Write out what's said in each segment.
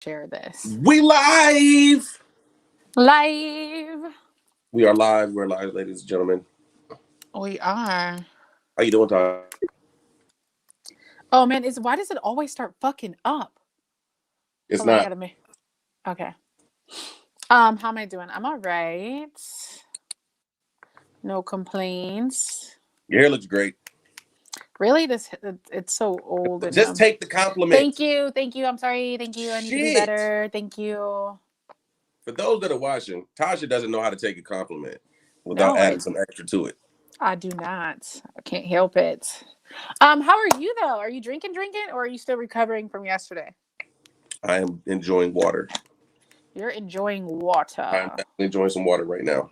share this. We live. Live. We are live. We're live, ladies and gentlemen. We are. How you doing, Tasha? Oh man, why does it always start fucking up? It's Hold on, I not. gotta make. Okay. How am I doing? I'm all right. No complaints. Your hair looks great. Really, it's so old and Just take the Thank compliment. you, thank you. I'm sorry, thank you. I need to be Shit. better. Thank you. For those that are watching, Tasha doesn't know how to take a compliment without No, adding some extra to it. I do not. I can't help it. How are you though? Are you drinking, or are you still recovering from yesterday? I am enjoying water. You're enjoying I am water. definitely enjoying some water right now.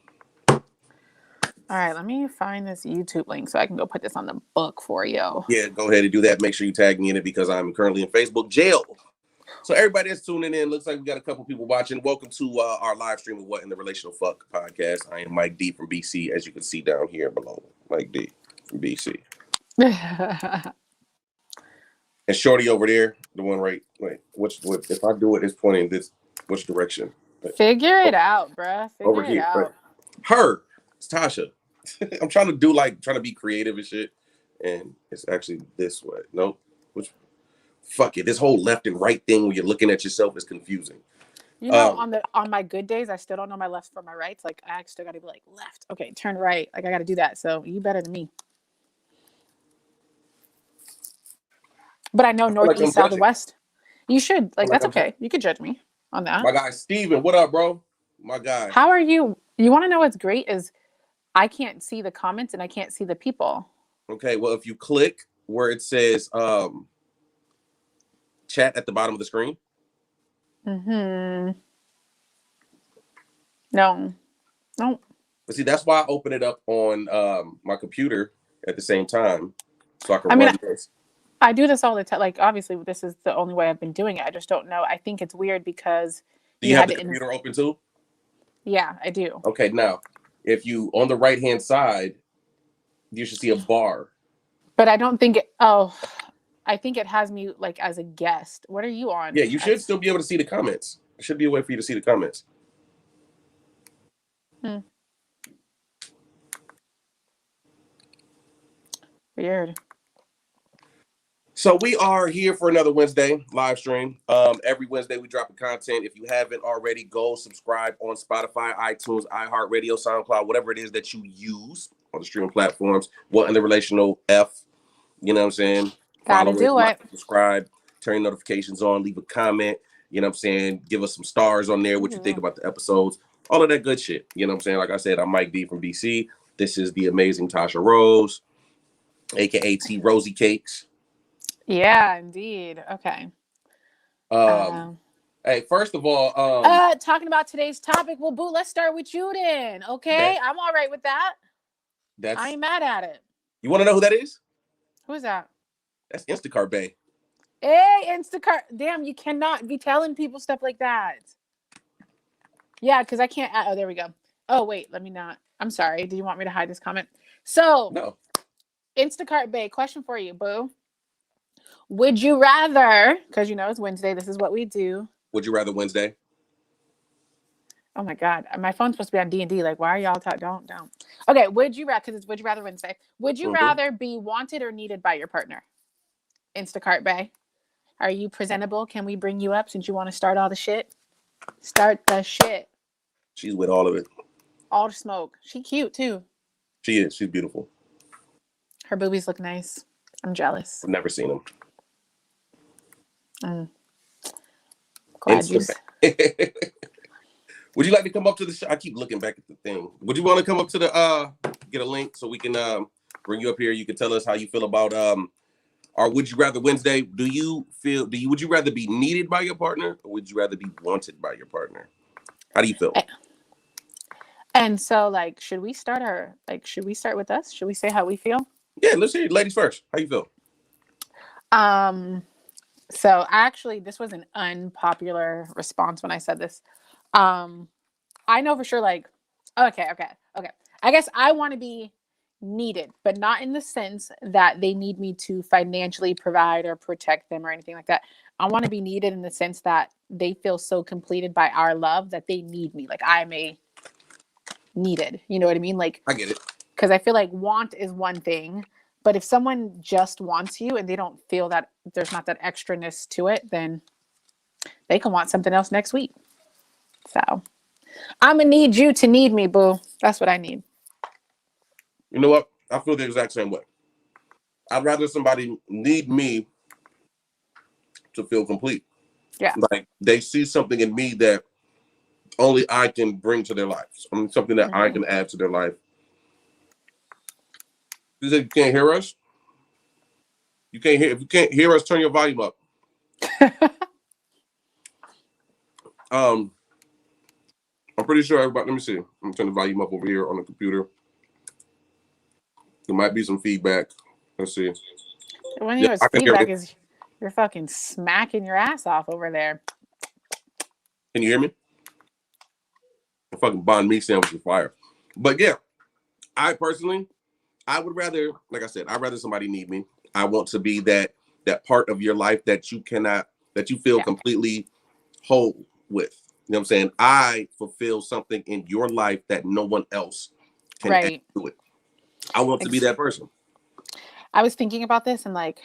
All right, let me find this YouTube link so I can go put this on the book for you. Yeah, go ahead and do that. Make sure you tag me in it because I'm currently in Facebook jail. So everybody that's tuning in, looks like we got a couple people watching. Welcome to our live stream of What in the Relational Fuck podcast. I am Mike D from BC, as you can see down here below. Mike D from BC. And Shorty over there, the one right. Wait, what? If I do it, it's pointing this which direction? Figure it out, bruh. Over Figure it here. Right. out. Her. It's Tasha. I'm trying to be creative and shit, and it's actually this way. Nope. Which? Fuck it. This whole left and right thing when you're looking at yourself is confusing. You know, on my good days, I still don't know my left from my right. Like I still got to be like left. Okay, turn right. Like I got to do that. So you better than me. But I know I feel north, like I'm east, south, and judging. west. You should. I Like feel like that's I'm judging. okay. You could judge me on that. My guy Steven, what up, bro? My guy. How are you? You want to know what's great is I can't see the comments and I can't see the people. Okay, well, if you click where it says chat at the bottom of the screen. No. No. But see, that's why I open it up on my computer at the same time so I can I mean, run this. I do this all the time. Like, obviously, this is the only way I've been doing it. I just don't know. I think it's weird because Do you you have had the to. computer open too? Yeah, I do. Okay, now, if you, on the right-hand side, you should see a bar. But I don't think it. Oh, I think it has me like as a guest. What are you on? Yeah, you should still be able to see the comments. There should be a way for you to see the comments. Weird. So we are here for another Wednesday live stream. Every Wednesday we drop the content. If you haven't already, go subscribe on Spotify, iTunes, iHeartRadio, SoundCloud, whatever it is that you use on the streaming platforms. What in the Relational F? You know what I'm saying? Gotta Follow it, do like, it. subscribe, turn notifications on, leave a comment. You know what I'm saying? Give us some stars on there. What you think about the episodes? All of that good shit. You know what I'm saying? Like I said, I'm Mike D from BC. This is the amazing Tasha Rose, aka T Rosie Cakes. Yeah, indeed. Okay. Hey, first of all, Talking about today's topic. Well, boo, let's start with you then. Okay, I'm all right with that. I ain't mad at it. You want to know who that is? Who is that? That's Instacart Bay. Hey, Instacart. Damn, you cannot be telling people stuff like that. Yeah, because I can't. Oh, there we go. Oh, wait, let me not. I'm sorry. Do you want me to hide this comment? So, No. Instacart Bay, question for you, boo. Would you rather, because you know it's Wednesday, this is what we do. Would you rather Wednesday? Oh my God, my phone's supposed to be on D&D. Like, why are y'all talking? Don't. Okay, would you rather, because it's Would You Rather Wednesday. Would you rather be wanted or needed by your partner? Instacart Bay. Are you presentable? Can we bring you up since you want to start all the shit? Start the shit. She's with all of it. All the smoke. She cute too. She is. She's beautiful. Her boobies look nice. I'm jealous. I've never seen them. Glad you. Would you like to come up to the show? I keep looking back at the thing. Would you want to come up to the get a link so we can bring you up here? You can tell us how you feel about our Would You Rather Wednesday. Would you rather be needed by your partner or would you rather be wanted by your partner? How do you feel? And so, like, should we start with us? Should we say how we feel? Yeah, let's hear it. Ladies first. How you feel? So actually, this was an unpopular response when I said this. I know for sure, like, okay. I guess I want to be needed, but not in the sense that they need me to financially provide or protect them or anything like that. I want to be needed in the sense that they feel so completed by our love that they need me. Like I'm a needed. You know what I mean? Like, I get it. because I feel like want is one thing, but if someone just wants you and they don't feel that there's not that extraness to it, then they can want something else next week. So I'm gonna need you to need me, boo. That's what I need. You know what? I feel the exact same way. I'd rather somebody need me to feel complete. Yeah. Like they see something in me that only I can bring to their lives. I mean, something that I can add to their life. You said you can't hear us? You can't hear. If you can't hear us, turn your volume up. I'm pretty sure everybody. Let me see. I'm turning the volume up over here on the computer. There might be some feedback. Let's see. When you was feedback is you're fucking smacking your ass off over there. Can you hear me? The fucking banh mi sandwich is fire. But yeah, I personally, I would rather, like I said, I'd rather somebody need me. I want to be that part of your life that you cannot, that you feel completely whole with. You know what I'm saying? I fulfill something in your life that no one else can add to it. I want to be that person. I was thinking about this and like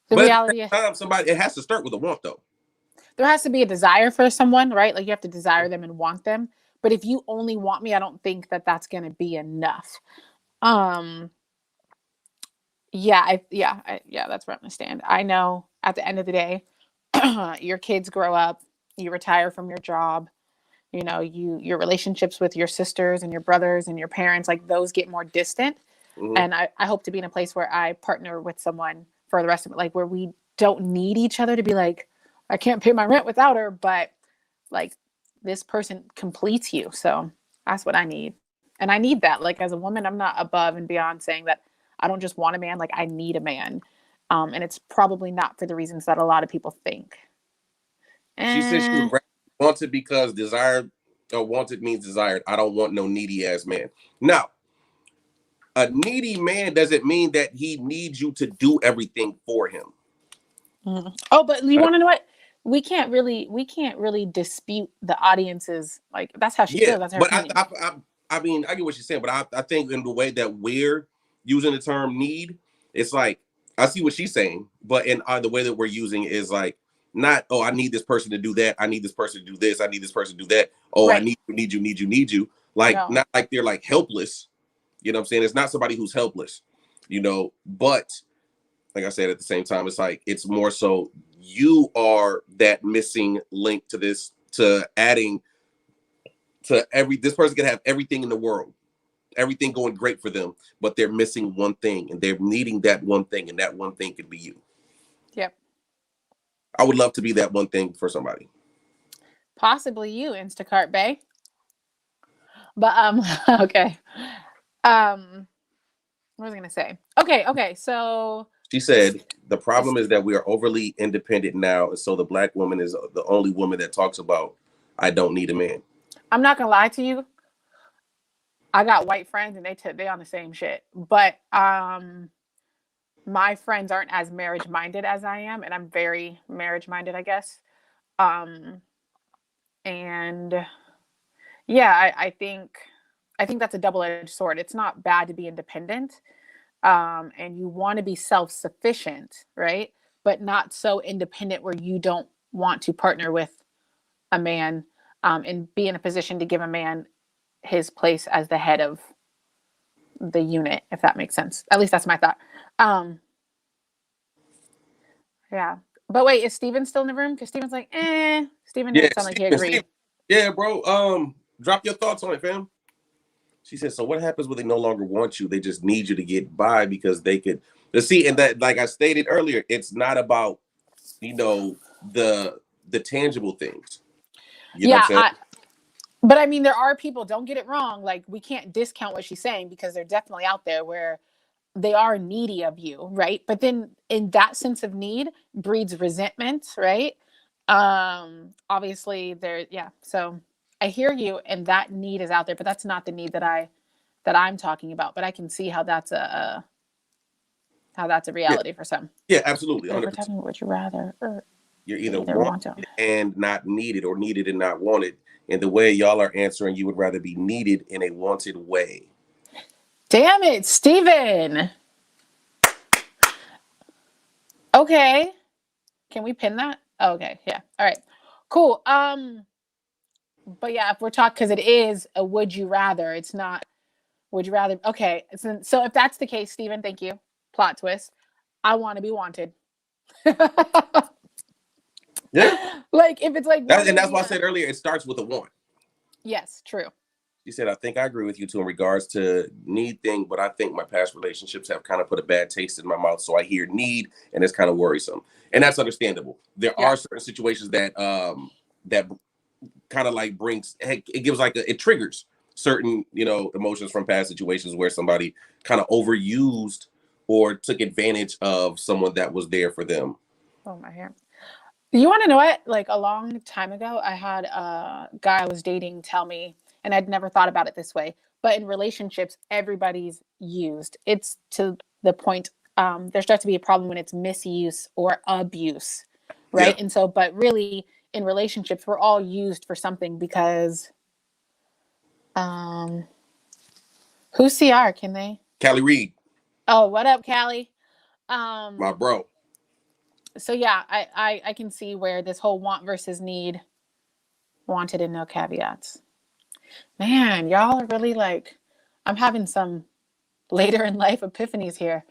the reality at the time, somebody, it has to start with a want though. There has to be a desire for someone, right? Like you have to desire them and want them. But if you only want me, I don't think that that's going to be enough. Yeah, that's where I'm going to stand. I know at the end of the day, your kids grow up, you retire from your job, you know, your relationships with your sisters and your brothers and your parents, like those get more distant. Mm-hmm. And I hope to be in a place where I partner with someone for the rest of it, like where we don't need each other to be like, I can't pay my rent without her, but like this person completes you. So that's what I need. And I need that. Like as a woman, I'm not above and beyond saying that I don't just want a man, like I need a man. And it's probably not for the reasons that a lot of people think. She said she wanted because desired or wanted means desired. I don't want no needy ass man. Now, a needy man doesn't mean that he needs you to do everything for him. Mm-hmm. Oh, but you want to know what? We can't really dispute the audience's, like that's how she feels. That's her opinion. I mean, I get what she's saying, but I think in the way that we're using the term need, it's like I see what she's saying, but in the way that we're using is like not, oh, I need this person to do that. I need this person to do this. I need this person to do that. Oh, right. I need you. Like not like they're like helpless. You know what I'm saying? It's not somebody who's helpless, you know, but like I said, at the same time, it's like, it's more so you are that missing link to this, to adding to this person can have everything in the world, everything going great for them, but they're missing one thing and they're needing that one thing. And that one thing could be you. Yep. I would love to be that one thing for somebody. Possibly you, Instacart Bay. But, okay. What was I going to say? Okay. So she said, the problem is that we are overly independent now. And so the Black woman is the only woman that talks about, I don't need a man. I'm not going to lie to you. I got white friends and they on the same shit. But my friends aren't as marriage minded as I am. And I'm very marriage minded, I guess. And yeah, I think that's a double-edged sword. It's not bad to be independent. And you want to be self-sufficient, right? But not so independent where you don't want to partner with a man and be in a position to give a man his place as the head of the unit, if that makes sense. At least that's my thought. Yeah. But wait, is Steven still in the room? Because Steven's like, Steven didn't sound like he agreed. Yeah, bro. Drop your thoughts on it, fam. She said, so what happens when they no longer want you? They just need you to get by because they could see. And that, like I stated earlier, it's not about, you know, the tangible things. You know what I'm saying? But I mean, there are people, don't get it wrong. Like we can't discount what she's saying because they're definitely out there where they are needy of you. Right. But then in that sense of need breeds resentment. Right. Obviously So I hear you and that need is out there, but that's not the need that I that I'm talking about, but I can see how that's a reality for some. Yeah, absolutely. But if we're talking, would you rather? Or you're either wanted and not needed, or needed and not wanted. And the way y'all are answering, you would rather be needed in a wanted way. Damn it, Steven. Okay. Can we pin that? Oh, okay. Yeah. All right. Cool. But yeah, if we're talking, because it is a would you rather, it's not would you rather. Okay. So if that's the case, Steven, thank you. Plot twist. I want to be wanted. Yeah. Like if it's like and that's why I said earlier, it starts with a want. Yes, true. She said, I think I agree with you too in regards to need thing, but I think my past relationships have kind of put a bad taste in my mouth. So I hear need, and it's kind of worrisome. And that's understandable. There are certain situations that that kind of like brings, it gives like it triggers certain, emotions from past situations where somebody kind of overused or took advantage of someone that was there for them. Oh, my hair. You want to know what? Like a long time ago, I had a guy I was dating tell me, and I'd never thought about it this way, but in relationships, everybody's used. It's to the point, there starts to be a problem when it's misuse or abuse, right? Yeah. And so, but really in relationships, we're all used for something because, who's CR? Can they? Callie Reed. Oh, what up, Callie? My bro. So yeah, I can see where this whole want versus need, wanted and no caveats. Man, y'all are really like, I'm having some later in life epiphanies here.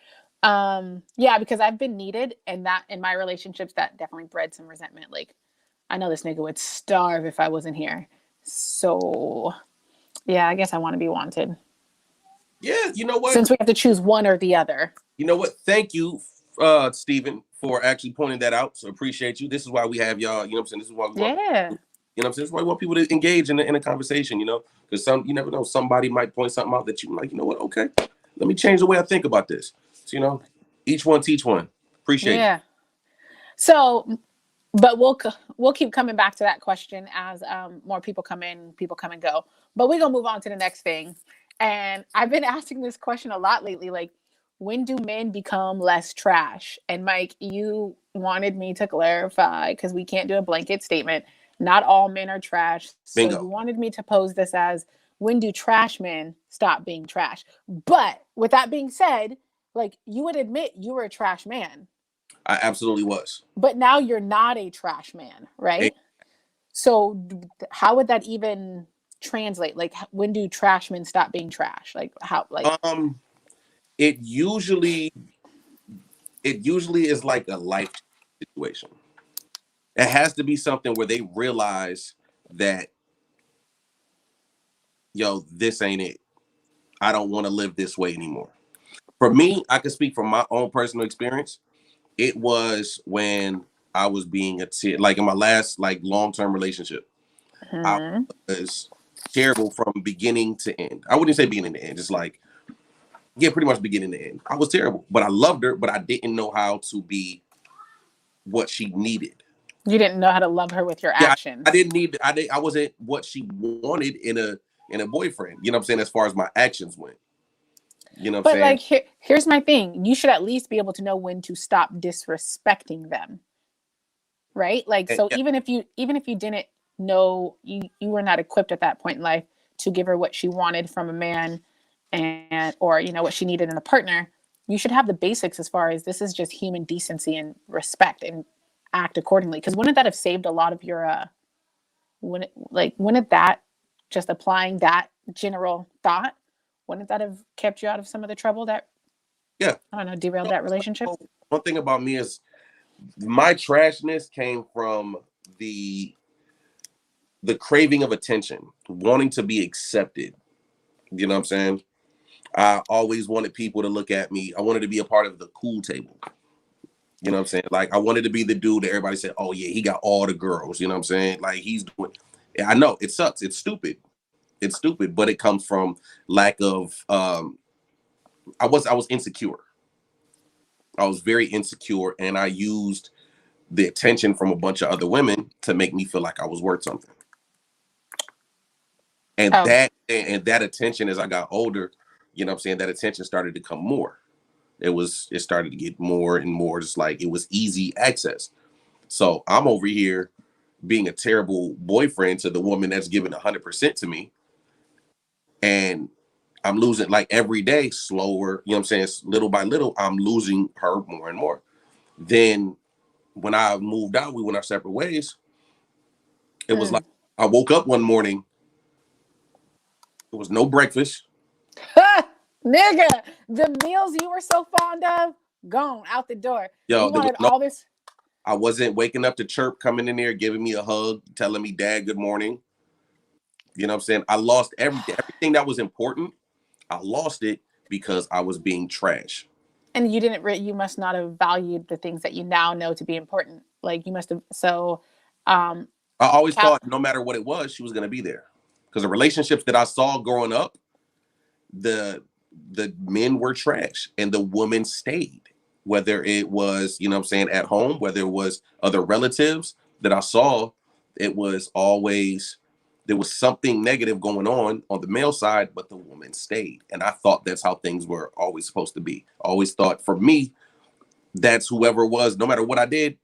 Yeah, because I've been needed, and that in my relationships, that definitely bred some resentment. Like, I know this nigga would starve if I wasn't here. So yeah, I guess I want to be wanted. Yeah, you know what? Since we have to choose one or the other. You know what? Thank you, Steven, for actually pointing that out. So appreciate you. This is why we have y'all, you know what I'm saying? This is why we want, you know what I'm saying? This is why we want people to engage in a conversation, because you never know, somebody might point something out that you like, you know what? Okay, let me change the way I think about this. So, each one teach one. Appreciate it. Yeah. So, but we'll keep coming back to that question as more people come in, people come and go. But we're gonna move on to the next thing. And I've been asking this question a lot lately, like, when do men become less trash? And Mike, you wanted me to clarify, because we can't do a blanket statement. Not all men are trash. So you wanted me to pose this as, when do trash men stop being trash? But with that being said, like, you would admit you were a trash man. I absolutely was. But now you're not a trash man, right? So how would that even translate? Like, when do trash men stop being trash? Like, how? Like, it usually is like a life situation. It has to be something where they realize that, yo, this ain't it. I don't want to live this way anymore. For me, I can speak from my own personal experience. It was when I was being like in my last long-term relationship. I was terrible from beginning to end. I wouldn't say beginning to end, just pretty much beginning to end. I was terrible, but I loved her, but I didn't know how to be what she needed. You didn't know how to love her with your actions. I wasn't what she wanted in a boyfriend. You know what I'm saying? As far as my actions went. You know what I'm saying? Like, here's my thing. You should at least be able to know when to stop disrespecting them. Right? Like, so even if you didn't know, you were not equipped at that point in life to give her what she wanted from a man, or what she needed in a partner, you should have the basics as far as, this is just human decency and respect, and act accordingly. Because wouldn't that have saved a lot of your wouldn't that, just applying that general thought, wouldn't that have kept you out of some of the trouble that derailed that relationship? One thing about me is my trashness came from the craving of attention, wanting to be accepted. You know what I'm saying? I always wanted people to look at me. I wanted to be a part of the cool table. You know what I'm saying? Like, I wanted to be the dude that everybody said, oh yeah, he got all the girls. You know what I'm saying? Like, he's doing. I know it sucks. It's stupid. It's stupid, but it comes from lack of. I was insecure. I was very insecure, and I used the attention from a bunch of other women to make me feel like I was worth something. And that attention, as I got older, you know what I'm saying, that attention started to come more. It started to get more and more, just like it was easy access. So I'm over here being a terrible boyfriend to the woman that's giving 100% to me. And I'm losing, like, every day, slower, you know what I'm saying? Little by little, I'm losing her more and more. Then when I moved out, we went our separate ways. It was like I woke up one morning, there was no breakfast. Nigga, the meals you were so fond of, gone out the door. Yo, You wanted all this. I wasn't waking up to Chirp coming in there, giving me a hug, telling me, Dad, good morning. You know what I'm saying? I lost everything that was important. I lost it because I was being trash. And you must not have valued the things that you now know to be important. Like you must have. So, I always thought no matter what it was, she was going to be there. Because the relationships that I saw growing up, the men were trash and the women stayed. Whether it was, you know what I'm saying, at home, whether it was other relatives that I saw, it was always, there was something negative going on the male side, but the woman stayed. And I thought that's how things were always supposed to be. I always thought for me, that's whoever it was, no matter what I did,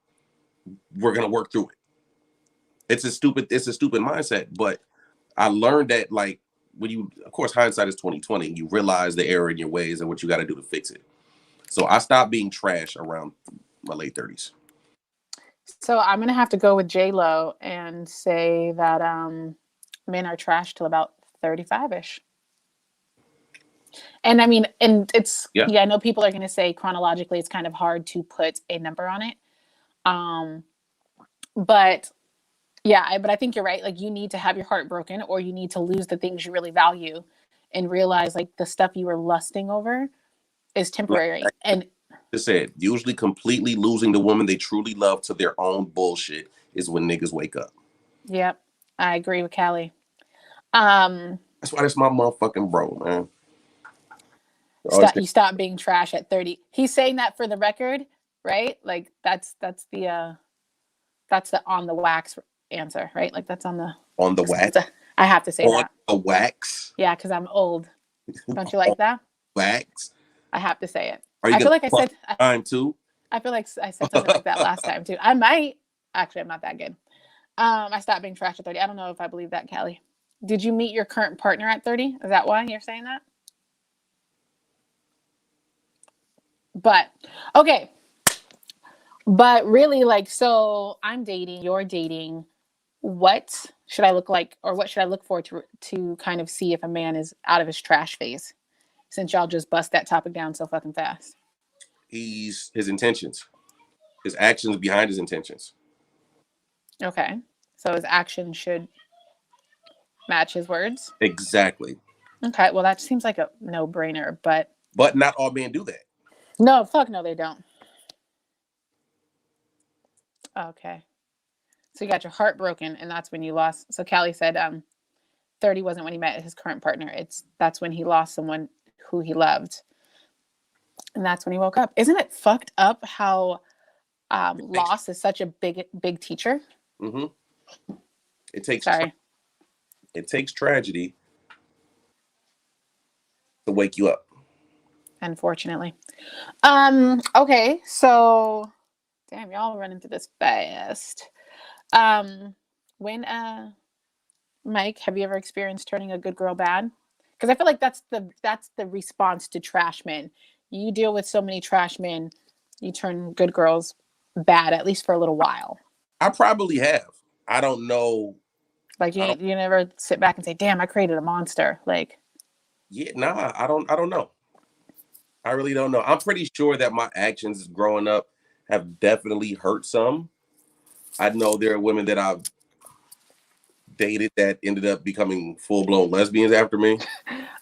we're going to work through it. It's a stupid mindset, but I learned that, like, when you, of course, hindsight is 2020, you realize the error in your ways and what you got to do to fix it. So I stopped being trash around my late 30s. So I'm gonna have to go with J-Lo and say that men are trash till about 35-ish. And I mean, and it's I know people are gonna say chronologically it's kind of hard to put a number on it. But I think you're right. Like you need to have your heart broken or you need to lose the things you really value and realize like the stuff you were lusting over is temporary. And just said, usually completely losing the woman they truly love to their own bullshit is when niggas wake up. Yep. I agree with Callie. That's why that's my motherfucking bro, man. You stop being trash at 30. He's saying that for the record, right? Like that's the on the wax answer, right? Like that's on the wax. I have to say on that. The wax. Yeah, because I'm old. Don't you like that? Wax. I have to say it. I feel like I said time too. I feel like I said something like that last time too. I might. Actually, I'm not that good. I stopped being trash at 30. I don't know if I believe that, Callie. Did you meet your current partner at 30? Is that why you're saying that? But okay. But really, like, so I'm dating, you're dating. What should I look like, or what should I look for to kind of see if a man is out of his trash phase? Since y'all just bust that topic down so fucking fast. His intentions, his actions behind his intentions. Okay, so his actions should match his words. Exactly. Okay, well that seems like a no-brainer, but not all men do that. No, fuck no, they don't. Okay. So you got your heart broken, and that's when you lost. So Callie said 30 wasn't when he met his current partner. That's when he lost someone who he loved. And that's when he woke up. Isn't it fucked up how loss is such a big teacher? Mm-hmm. It takes tragedy to wake you up. Unfortunately. Okay, so damn, y'all running through this fast. When Mike, have you ever experienced turning a good girl bad? Because I feel like that's the response to trash men. You deal with so many trash men, you turn good girls bad, at least for a little while. I probably have. I don't know. Like you never sit back and say, "Damn, I created a monster." Like, yeah, nah, I don't know. I really don't know. I'm pretty sure that my actions growing up have definitely hurt some. I know there are women that I've dated that ended up becoming full-blown lesbians after me.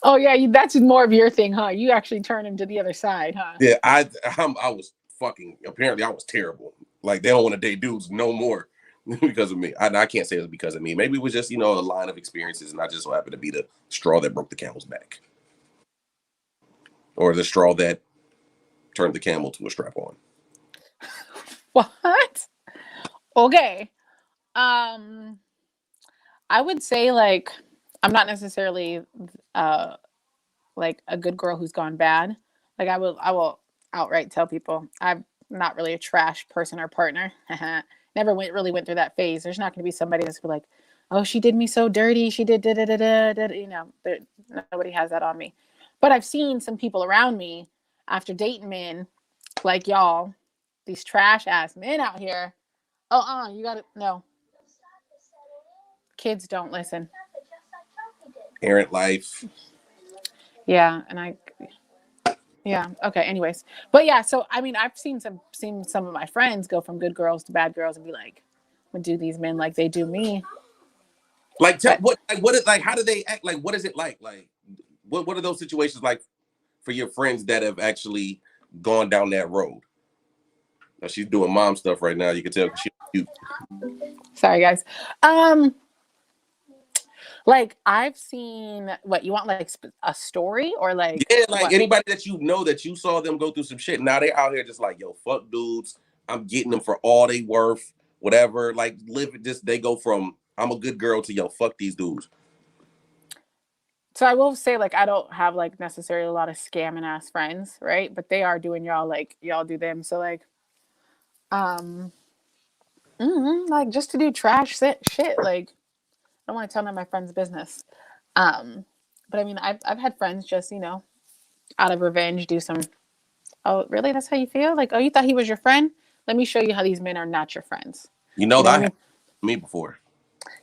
Oh yeah, that's more of your thing, huh? You actually turn them to the other side, huh? Yeah, I was fucking, apparently I was terrible. Like they don't want to date dudes no more because of me. I can't say it was because of me. Maybe it was just, a line of experiences, and I just so happened to be the straw that broke the camel's back. Or the straw that turned the camel to a strap-on. What? Okay. I would say, like, I'm not necessarily like a good girl who's gone bad. Like I will outright tell people I'm not really a trash person or partner. Never really went through that phase. There's not going to be somebody that's like, oh, she did me so dirty. She did, you know, nobody has that on me. But I've seen some people around me after dating men like y'all, these trash ass men out here. Oh, you got to, no. Kids don't listen. Parent life. Yeah. Yeah. Okay. Anyways, but yeah. So I mean, I've seen some of my friends go from good girls to bad girls and be like, "Would do these men like they do me?" Like, what is like? How do they act? Like, what is it like? Like, what are those situations like for your friends that have actually gone down that road? Now, she's doing mom stuff right now. You can tell she's cute. Sorry, guys. Like I've seen what you want, like a story or like like what? Anybody that you know that you saw them go through some shit. Now they're out here just like, yo, fuck dudes. I'm getting them for all they worth, whatever. Like they go from I'm a good girl to yo, fuck these dudes. So I will say, like, I don't have like necessarily a lot of scamming ass friends, right? But they are doing y'all like y'all do them. So like, like just to do trash shit. Like, I don't want to tell none of my friends' business. But I mean, I've had friends just out of revenge do some. Oh, really? That's how you feel? Like, oh, you thought he was your friend? Let me show you how these men are not your friends. You know that me before.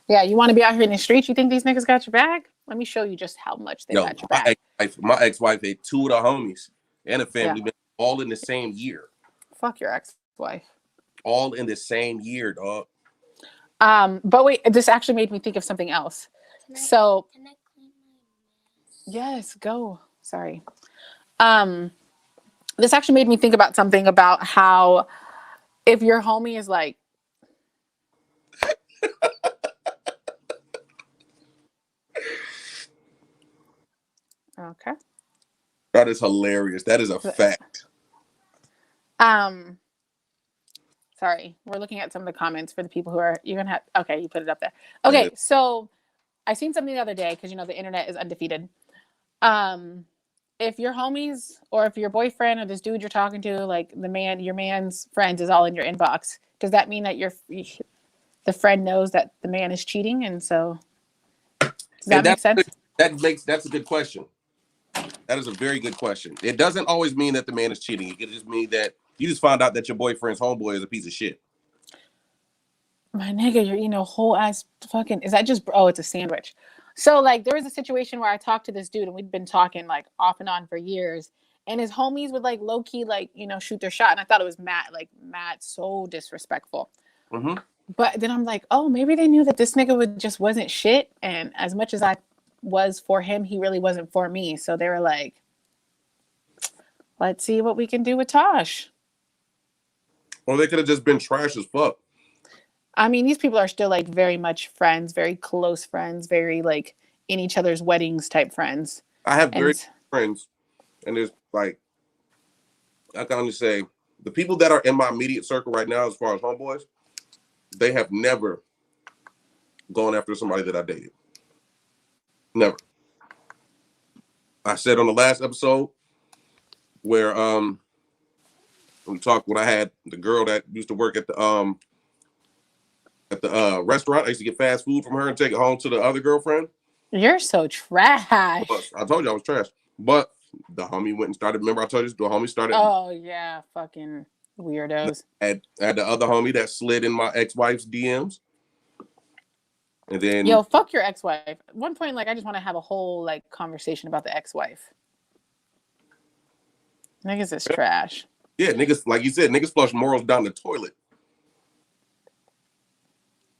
Yeah, you want to be out here in the streets? You think these niggas got your back? Let me show you just how much they got your back. My ex-wife had two of the homies and a family member all in the same year. Fuck your ex-wife. All in the same year, dog. But wait, this actually made me think of something else. Can I clean my mess? Yes, go. Sorry. This actually made me think about something about how if your homie is like okay. That is hilarious. That is a fact. Sorry, we're looking at some of the comments for the people who are you're gonna have okay, you put it up there. Okay, so I seen something the other day because the internet is undefeated. If your homies or if your boyfriend or this dude you're talking to, like your man's friends is all in your inbox, does that mean that the friend knows that the man is cheating? And so does that make sense? That's a good question. That is a very good question. It doesn't always mean that the man is cheating. It could just mean that you just found out that your boyfriend's homeboy is a piece of shit. My nigga, you're eating a whole ass fucking. Is that just? Oh, it's a sandwich. So like, there was a situation where I talked to this dude, and we'd been talking like off and on for years. And his homies would like low key like shoot their shot, and I thought it was Matt, so disrespectful. Mm-hmm. But then I'm like, oh, maybe they knew that this nigga just wasn't shit, and as much as I was for him, he really wasn't for me. So they were like, let's see what we can do with Tosh. Or they could have just been trash as fuck. I mean, these people are still like very much friends, very close friends, very like in each other's weddings type friends. I have very friends, and there's like, I can only say the people that are in my immediate circle right now, as far as homeboys, they have never gone after somebody that I dated. Never. I said on the last episode where we talked when I had the girl that used to work at the restaurant. I used to get fast food from her and take it home to the other girlfriend. You're so trash. I told you I was trash. But the homie went and started. Remember I told you the homie started. Oh yeah, fucking weirdos. I had the other homie that slid in my ex-wife's DMs. And then yo, fuck your ex-wife. At one point, like I just want to have a whole like conversation about the ex-wife. Niggas is trash. Yeah, niggas, like you said, niggas flush morals down the toilet.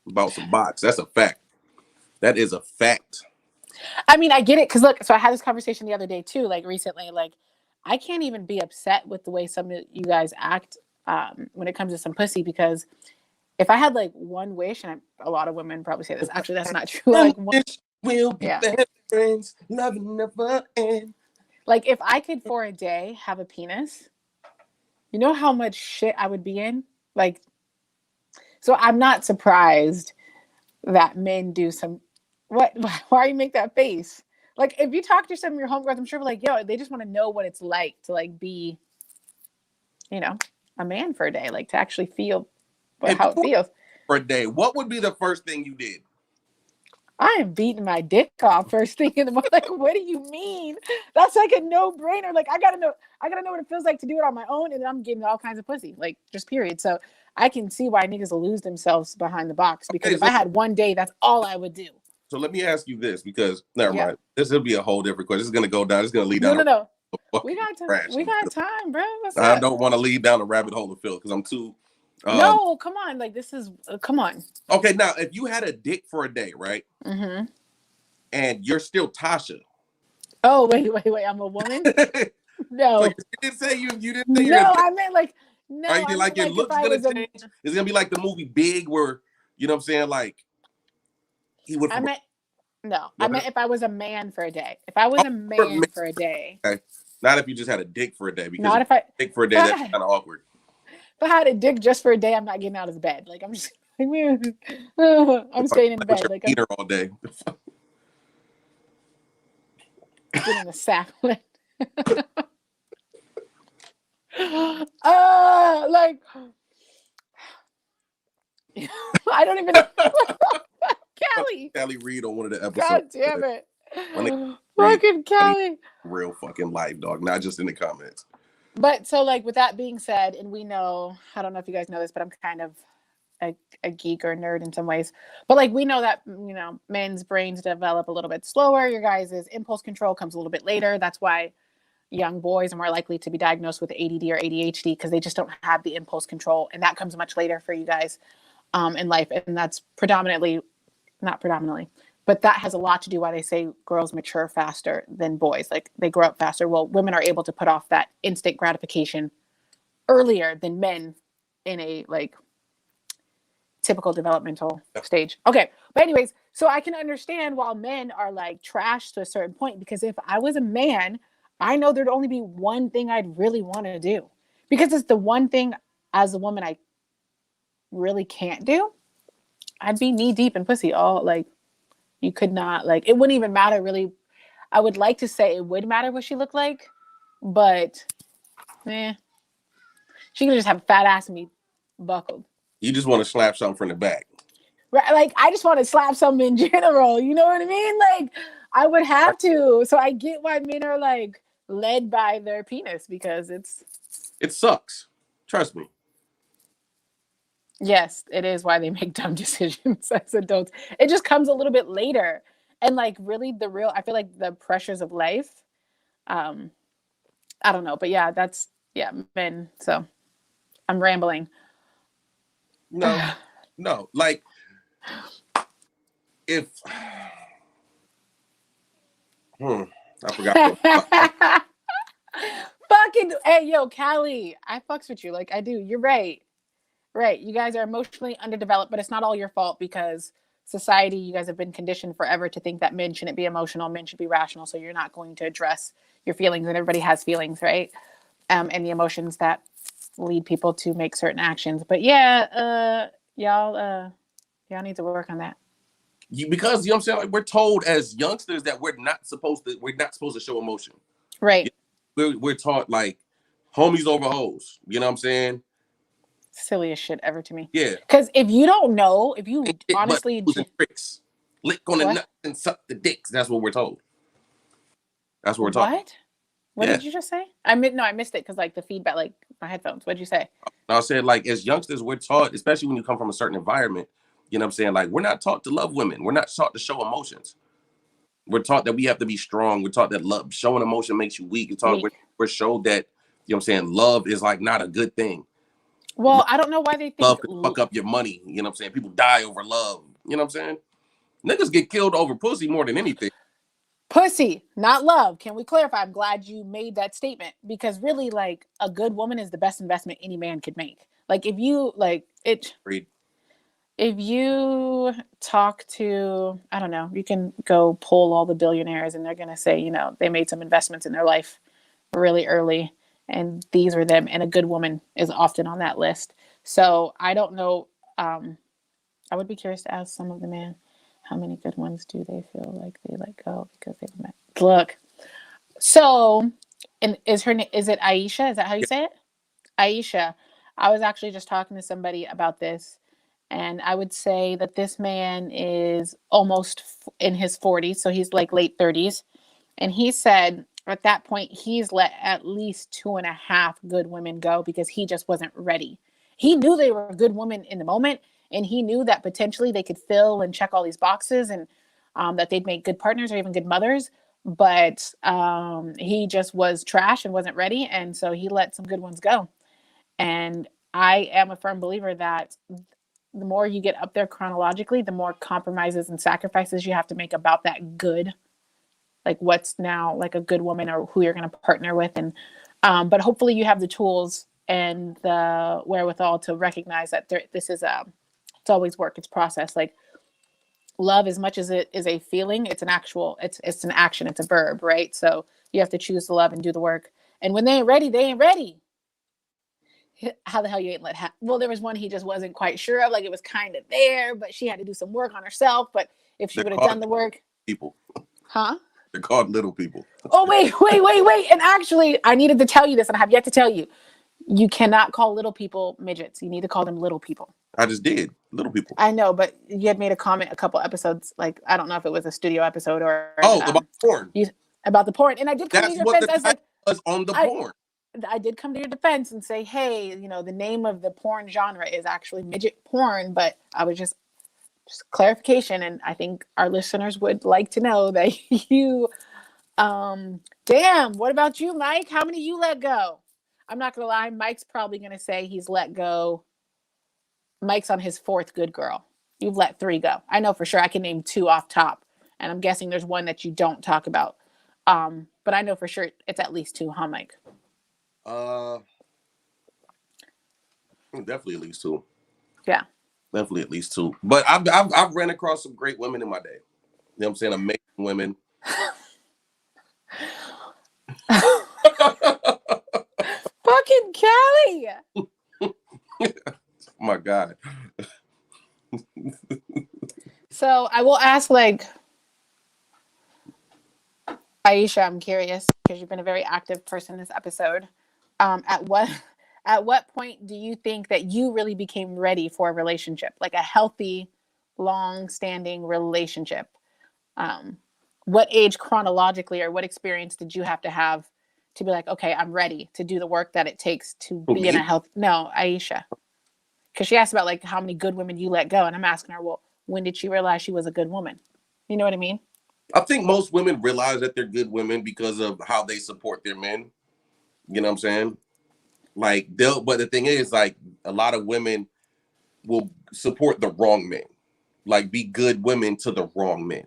About some box. That's a fact. That is a fact. I mean, I get it. Cause look, so I had this conversation the other day too, like recently, like I can't even be upset with the way some of you guys act when it comes to some pussy, because if I had like one wish, and a lot of women probably say this, actually that's not true. Like we'll be best friends, loving never end. Like if I could for a day have a penis, you know how much shit I would be in? Like, so I'm not surprised that men do some, why are you make that face? Like if you talk to some of your homegirls, I'm sure like, yo, they just want to know what it's like to like be, you know, a man for a day, like to actually feel how it feels. For a day, what would be the first thing you did? I am beating my dick off first thing in the morning. Like, what do you mean? That's like a no-brainer. Like, I gotta know what it feels like to do it on my own, and then I'm getting all kinds of pussy, like just period. So I can see why niggas will lose themselves behind the box because if I had one day, that's all I would do. So let me ask you this, because never mind. This will be a whole different question. This is gonna go down. It's gonna lead down. No. We got time. We got time, bro. I don't want to lead down a rabbit hole of Phil because I'm too. No, come on. Like this is come on. Okay, now if you had a dick for a day, right? Mm-hmm. And you're still Tasha. Oh wait. I'm a woman. No, so you didn't say you didn't. Say no, I meant like no. Are you like your looks gonna change? It's gonna be like the movie Big, where you know what I'm saying, like he would. I meant if I was a man for a day. If I was a man for a day. Okay. Not if you just had a dick for a day. Because not if I dick for a day, that's kind of awkward. If I had a dick just for a day, I'm not getting out of bed. Like I'm just like, I'm staying in bed. Like I'm all day. Getting a sapling. Like I don't even know. Callie Reed on one of the episodes. God damn it. Fucking Callie. Real fucking life, dog. Not just in the comments. But so like with that being said, and we know, I don't know if you guys know this, but I'm kind of a geek or a nerd in some ways. But like we know that, you know, men's brains develop a little bit slower. Your guys' impulse control comes a little bit later. That's why young boys are more likely to be diagnosed with ADD or ADHD because they just don't have the impulse control. And that comes much later for you guys in life. And that's not predominantly, but that has a lot to do why they say girls mature faster than boys. Like they grow up faster. Well, women are able to put off that instant gratification earlier than men in a like typical developmental stage. Okay. But anyways, so I can understand why men are like trash to a certain point, because if I was a man, I know there'd only be one thing I'd really want to do, because it's the one thing as a woman I really can't do. I'd be knee deep in pussy all like, you could not, like, it wouldn't even matter really. I would like to say it would matter what she looked like, but she could just have a fat ass and be buckled. You just want to slap something from the back. Right, like I just want to slap something in general. You know what I mean? Like I would have to. So I get why men are like led by their penis, because it sucks. Trust me. Yes, it is why they make dumb decisions as adults. It just comes a little bit later. And like really I feel like the pressures of life, I don't know, but yeah, men. So I'm rambling. No, like if I forgot. Fucking hey, yo, Callie, I fucks with you. Like I do. You're right. Right. You guys are emotionally underdeveloped, but it's not all your fault, because society, you guys have been conditioned forever to think that men shouldn't be emotional, men should be rational. So you're not going to address your feelings, and everybody has feelings, right? And the emotions that lead people to make certain actions. But yeah, y'all need to work on that. Because you know what I'm saying, like we're told as youngsters that we're not supposed to show emotion. Right. We're taught like homies over hoes. You know what I'm saying? Silliest shit ever to me. Yeah. Because if you don't know, if you honestly tricks, lick on the nuts and suck the dicks. That's what we're told. That's what we're told. What did you just say? I missed it because like the feedback, like my headphones. What'd you say? I said like as youngsters, we're taught, especially when you come from a certain environment, you know what I'm saying? Like we're not taught to love women. We're not taught to show emotions. We're taught that we have to be strong. We're taught that showing emotion makes you weak. We're showed that, you know what I'm saying, love is like not a good thing. Well, I don't know why they think love can fuck up your money. You know what I'm saying? People die over love. You know what I'm saying? Niggas get killed over pussy more than anything. Pussy, not love. Can we clarify? I'm glad you made that statement, because really, like, a good woman is the best investment any man could make. Like, if you if you talk to, I don't know, you can go poll all the billionaires and they're going to say, you know, they made some investments in their life really early, and these were them. And a good woman is often on that list. So I don't know. I would be curious to ask some of the men How many good ones do they feel like they let go because they've met? Look, so, and is it Aisha? Is that how you Yeah. say it? Aisha. I was actually just talking to somebody about this, and I would say that this man is almost in his 40s, so he's like late 30s. And he said at that point, he's let at least 2.5 good women go because he just wasn't ready. He knew they were good women in the moment, and he knew that potentially they could fill and check all these boxes, and that they'd make good partners or even good mothers. But he just was trash and wasn't ready. And so he let some good ones go. And I am a firm believer that the more you get up there chronologically, the more compromises and sacrifices you have to make about that good, like what's now like a good woman or who you're going to partner with. And but hopefully you have the tools and the wherewithal to recognize that this is it's always work, it's process. Like love, as much as it is a feeling, it's an actual, it's an action, it's a verb, right? So you have to choose to love and do the work. And when they ain't ready, they ain't ready. How the hell you ain't let well, there was one he just wasn't quite sure of, like it was kind of there, but she had to do some work on herself. But if she would have done the work, people, huh? They're called little people. Oh, wait. And actually, I needed to tell you this, and I have yet to tell you. You cannot call little people midgets. You need to call them little people. I just did. Little people. I know, but you had made a comment a couple episodes, like, I don't know if it was a studio episode or... about porn. About the porn. And I did come That's to your what defense. the title was on the porn. I did come to your defense and say, hey, the name of the porn genre is actually midget porn, but I was just clarification. And I think our listeners would like to know that you... damn, what about you, Mike? How many you let go? I'm not gonna lie, Mike's probably gonna say he's let go. Mike's on his 4th good girl. You've let 3 go. I know for sure. I can name 2 off top, and I'm guessing there's one that you don't talk about. But I know for sure it's at least 2, huh, Mike? Definitely at least 2. Yeah, definitely at least 2. But I've ran across some great women in my day. You know what I'm saying? Amazing women. Fucking Kelly. Oh my God. So I will ask, like, Aisha, I'm curious because you've been a very active person this episode. At what point do you think that you really became ready for a relationship, like a healthy, long-standing relationship? What age chronologically, or what experience did you have to be like, okay, I'm ready to do the work that it takes to be in a health? No, Aisha, because she asked about like how many good women you let go, and I'm asking her, well, when did she realize she was a good woman? You know what I mean? I think most women realize that they're good women because of how they support their men. You know what I'm saying? Like but the thing is, like, a lot of women will support the wrong men, like be good women to the wrong men.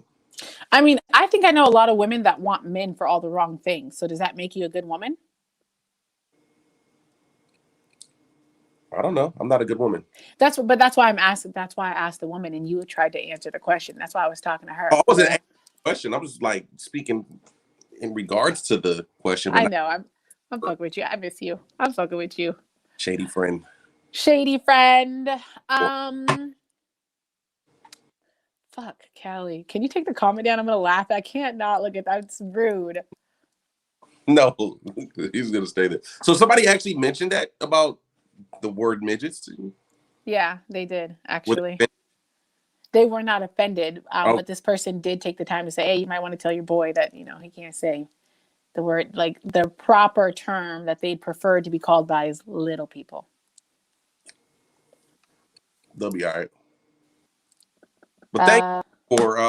I mean, I think I know a lot of women that want men for all the wrong things. So does that make you a good woman? I don't know. I'm not a good woman. That's why I'm asking. That's why I asked the woman, and you tried to answer the question. That's why I was talking to her. I wasn't asking the question. I was like speaking in regards to the question. I know. I'm fucking with you. I miss you. I'm fucking with you. Shady friend. Shady friend. Fuck, Callie. Can you take the comment down? I'm gonna laugh. I can't not look at that. It's rude. No, he's gonna stay there. So somebody actually mentioned that about the word midgets to you? Yeah, they did actually. They were not offended, but this person did take the time to say, "Hey, you might want to tell your boy that he can't say the word, like the proper term that they'd prefer to be called by is little people." They'll be all right. But thank you for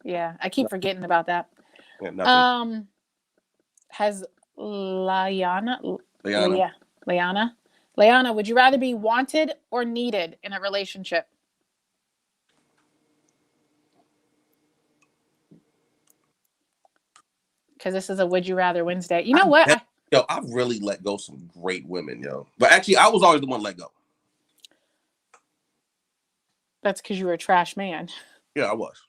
Yeah, I keep forgetting about that. Yeah, has Liana, Liana, would you rather be wanted or needed in a relationship? Because this is a Would You Rather Wednesday. You know what? I've really let go some great women, yo. But actually, I was always the one let go. That's because you were a trash man. Yeah, I was.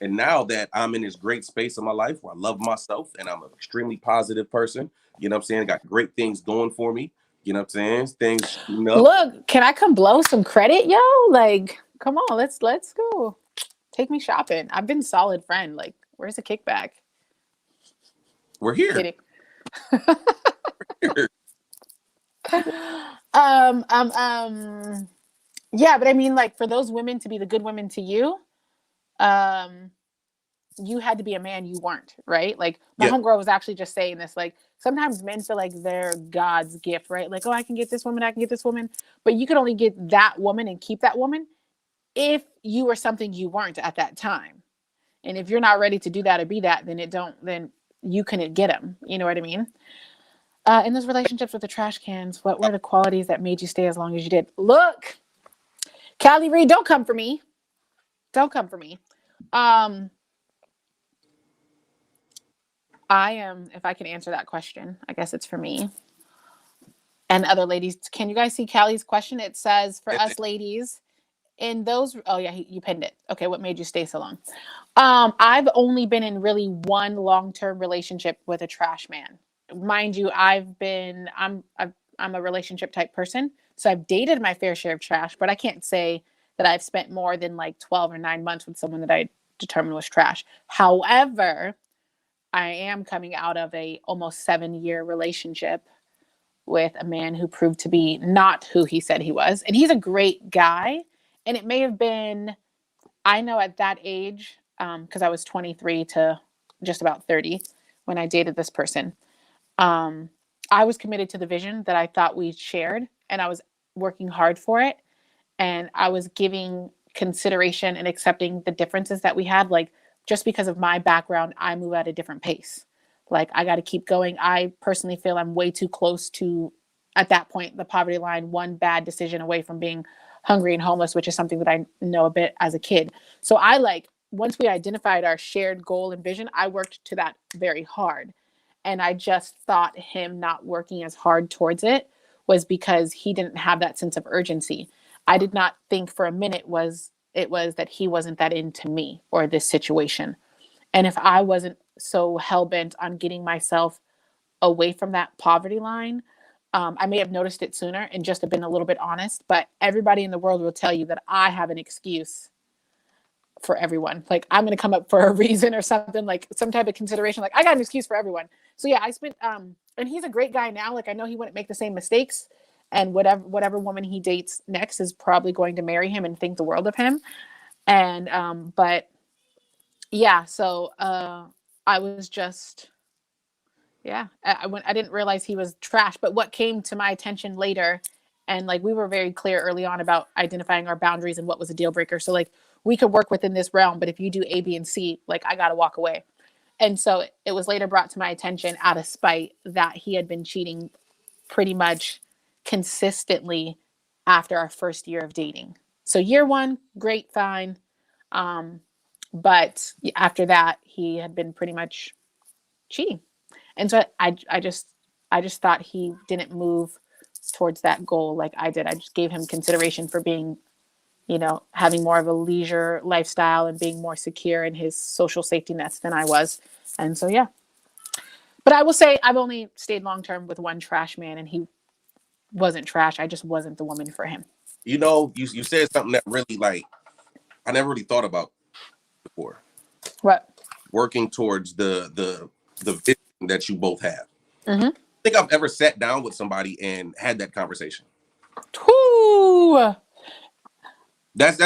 And now that I'm in this great space of my life where I love myself and I'm an extremely positive person, you know what I'm saying? Got great things going for me. You know what I'm saying? Things shooting up. Look, can I come blow some credit, yo? Like, come on, let's go. Take me shopping. I've been solid friend. Like, where's the kickback? We're here. Kidding. Here. Yeah, but I mean, like, for those women to be the good women to you, you had to be a man you weren't, right? Like, my homegirl was actually just saying this. Like, sometimes men feel like they're God's gift, right? Like, oh, I can get this woman, I can get this woman, but you can only get that woman and keep that woman if you were something you weren't at that time. And if you're not ready to do that or be that, then you couldn't get them. You know what I mean? In those relationships with the trash cans, what were the qualities that made you stay as long as you did? Look, Callie Reed, don't come for me. Don't come for me. I am, if I can answer that question, I guess it's for me. And other ladies, can you guys see Callie's question? It says, for us ladies, in those, oh yeah, you pinned it. Okay, what made you stay so long? I've only been in really one long-term relationship with a trash man. Mind you, I'm a relationship type person, so I've dated my fair share of trash, but I can't say that I've spent more than like 12 or 9 months with someone that I determined was trash. However, I am coming out of a almost 7-year relationship with a man who proved to be not who he said he was, and he's a great guy. And it may have been, I know at that age, because I was 23 to just about 30 when I dated this person. I was committed to the vision that I thought we shared, and I was working hard for it. And I was giving consideration and accepting the differences that we had. Like, just because of my background, I move at a different pace. Like, I got to keep going. I personally feel I'm way too close to, at that point, the poverty line, one bad decision away from being hungry and homeless, which is something that I know a bit as a kid. So once we identified our shared goal and vision, I worked to that very hard. And I just thought him not working as hard towards it was because he didn't have that sense of urgency. I did not think for a minute it was that he wasn't that into me or this situation. And if I wasn't so hell bent on getting myself away from that poverty line, I may have noticed it sooner and just have been a little bit honest. But everybody in the world will tell you that I have an excuse for everyone. Like, I'm going to come up for a reason or something, like some type of consideration. Like, I got an excuse for everyone. So yeah, I spent, and he's a great guy now. Like, I know he wouldn't make the same mistakes, and whatever woman he dates next is probably going to marry him and think the world of him. And, but yeah, so, I was just, yeah, I didn't realize he was trash, but what came to my attention later, and like, we were very clear early on about identifying our boundaries and what was a deal breaker. So like, we could work within this realm, but if you do A, B, and C, like, I got to walk away. And so it was later brought to my attention out of spite that he had been cheating pretty much consistently after our first year of dating. So year one, great, fine. But after that, he had been pretty much cheating. And so I just thought he didn't move towards that goal like I did. I just gave him consideration for being, having more of a leisure lifestyle and being more secure in his social safety nets than I was. And so, yeah. But I will say I've only stayed long-term with one trash man, and he wasn't trash. I just wasn't the woman for him. You said something that really, like, I never really thought about before. What? Working towards the vision that you both have. Mm-hmm. I think I've ever sat down with somebody and had that conversation. Woo! That's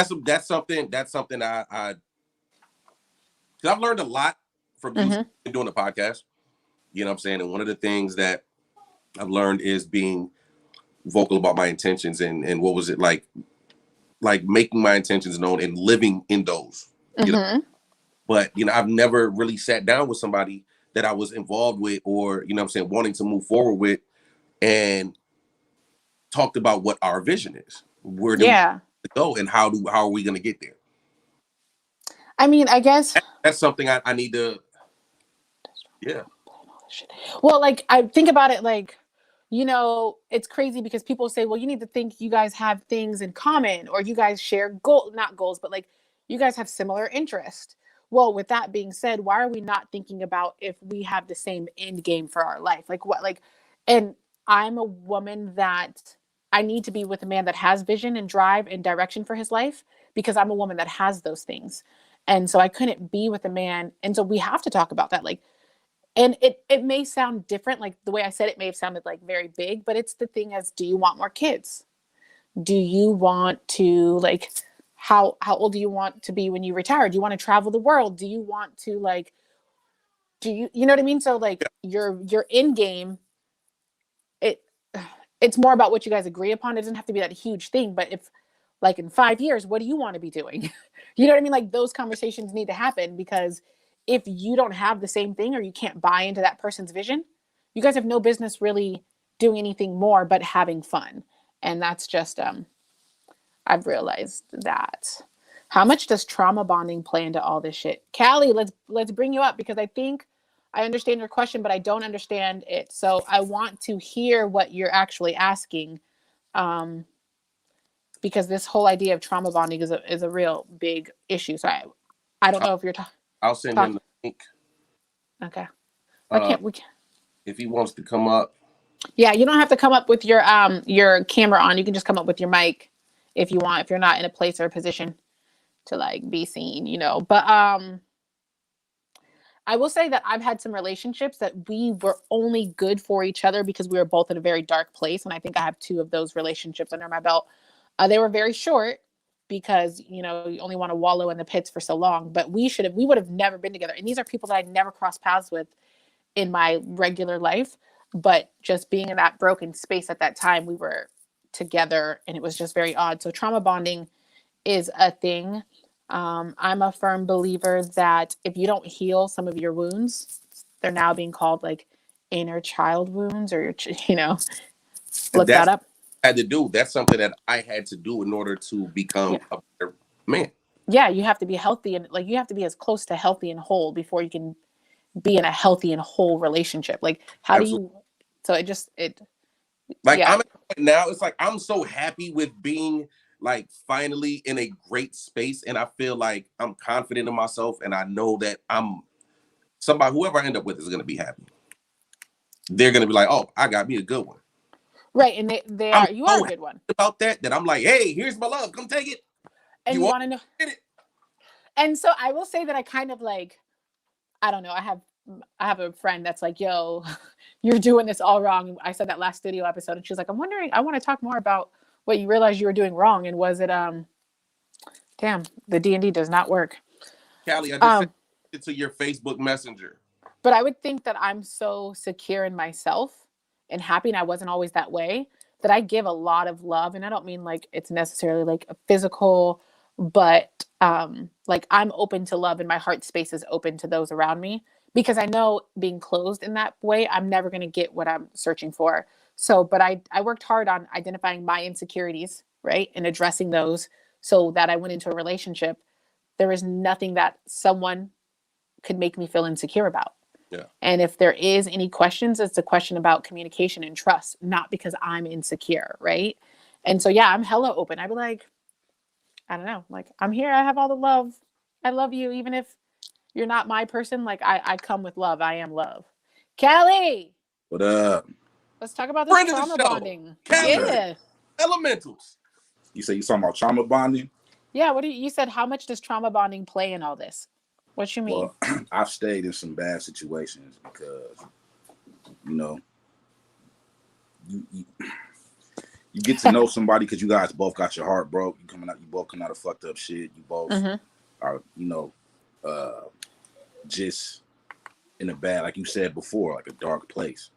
something I because I've learned a lot from you doing the podcast. You know what I'm saying? And one of the things that I've learned is being vocal about my intentions and what was it like making my intentions known and living in those. You know? But I've never really sat down with somebody that I was involved with or wanting to move forward with and talked about what our vision is. Where do we go and how are we going to get there? I mean, I guess that's something I need to. Yeah. Well, like, I think about it like, it's crazy because people say, well, you need to think you guys have things in common or you guys share not goals, but like you guys have similar interests. Well, with that being said, why are we not thinking about if we have the same end game for our life? Like what, like, and I'm a woman that I need to be with a man that has vision and drive and direction for his life, because I'm a woman that has those things. And so I couldn't be with a man. And so we have to talk about that. Like, and it may sound different. Like the way I said it may have sounded like very big, but it's the thing as, do you want more kids? Do you want to, like, how old do you want to be when you retire? Do you want to travel the world? Do you want to, like, you know what I mean? So like your end game, it it's more about what you guys agree upon. It doesn't have to be that huge thing, but if, like, in 5 years, what do you want to be doing? You know what I mean? Like, those conversations need to happen, because if you don't have the same thing, or you can't buy into that person's vision, you guys have no business really doing anything more but having fun. And that's just I've realized that. How much does trauma bonding play into all this shit? Callie, let's bring you up, because I think I understand your question, but I don't understand it. So I want to hear what you're actually asking, because this whole idea of trauma bonding is a real big issue. So I don't know if you're I'll send him the link. Okay. Why can't we? If he wants to come up. Yeah, you don't have to come up with your camera on. You can just come up with your mic if you want, if you're not in a place or a position to, like, be seen, you know. But I will say that I've had some relationships that we were only good for each other because we were both in a very dark place. And I think I have 2 of those relationships under my belt. They were very short, because, you know, you only want to wallow in the pits for so long, but we would have never been together. And these are people that I never crossed paths with in my regular life, but just being in that broken space at that time, we were together, and it was just very odd. So trauma bonding is a thing. I'm a firm believer that if you don't heal some of your wounds, they're now being called, like, inner child wounds, or you know, look that up. Had to do. That's something that I had to do in order to become a better man. Yeah, you have to be healthy, and, like, you have to be as close to healthy and whole before you can be in a healthy and whole relationship. Like, how Absolutely. Do you? So like, I'm at the point now. It's like I'm so happy with being, like, finally in a great space, and I feel like I'm confident in myself, and I know that I'm somebody. Whoever I end up with is going to be happy. They're going to be like, "Oh, I got me a good one." Right, and they are. You are a good one about that. That I'm like, "Hey, here's my love. Come take it." And you want to know it. And so I will say that I kind of, like, I don't know. I have a friend that's like, "Yo, you're doing this all wrong." I said that last studio episode, and she's like, "I'm wondering. I want to talk more about what you realized you were doing wrong, and was it damn, the D&D does not work." Callie, I just sent it to your Facebook Messenger. But I would think that I'm so secure in myself and happy, and I wasn't always that way, that I give a lot of love. And I don't mean like it's necessarily like a physical, but like, I'm open to love, and my heart space is open to those around me, because I know being closed in that way, I'm never going to get what I'm searching for. So, but I worked hard on identifying my insecurities, right? And addressing those, so that I went into a relationship. There is nothing that someone could make me feel insecure about. Yeah. And if there is any questions, it's a question about communication and trust, not because I'm insecure, right? And so, yeah, I'm hella open. I'd be like, I don't know, like, I'm here. I have all the love. I love you, even if you're not my person. Like, I come with love. I am love. Callie, what up? Let's talk about this trauma bonding. Callie. Yeah, elementals. You say you talking about trauma bonding? Yeah. What do you said? How much does trauma bonding play in all this? What you mean? Well, I've stayed in some bad situations because, you know, you get to know somebody because you guys both got your heart broke. You both come out of fucked up shit. You both are, you know, just in a bad, like you said before, like a dark place.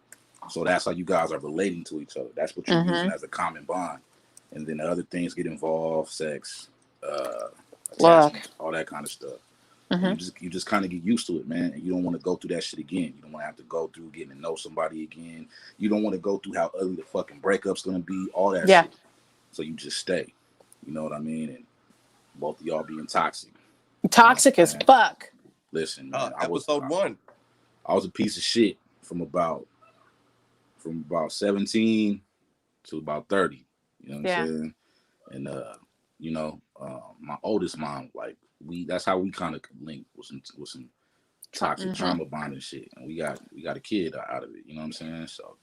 So that's how you guys are relating to each other. That's what you're using as a common bond. And then the other things get involved, sex, all that kind of stuff. You just kind of get used to it, man. And you don't want to go through that shit again. You don't want to have to go through getting to know somebody again. You don't want to go through how ugly the fucking breakup's gonna be, all that shit. So you just stay. You know what I mean? And both of y'all being toxic. Toxic as fuck. Listen, man, episode 1. I was a piece of shit from about 17 to about 30. You know what I'm saying? And you know, my oldest mom, like, that's how we kind of linked with some toxic trauma bonding shit, and we got a kid out of it. You know what I'm saying? So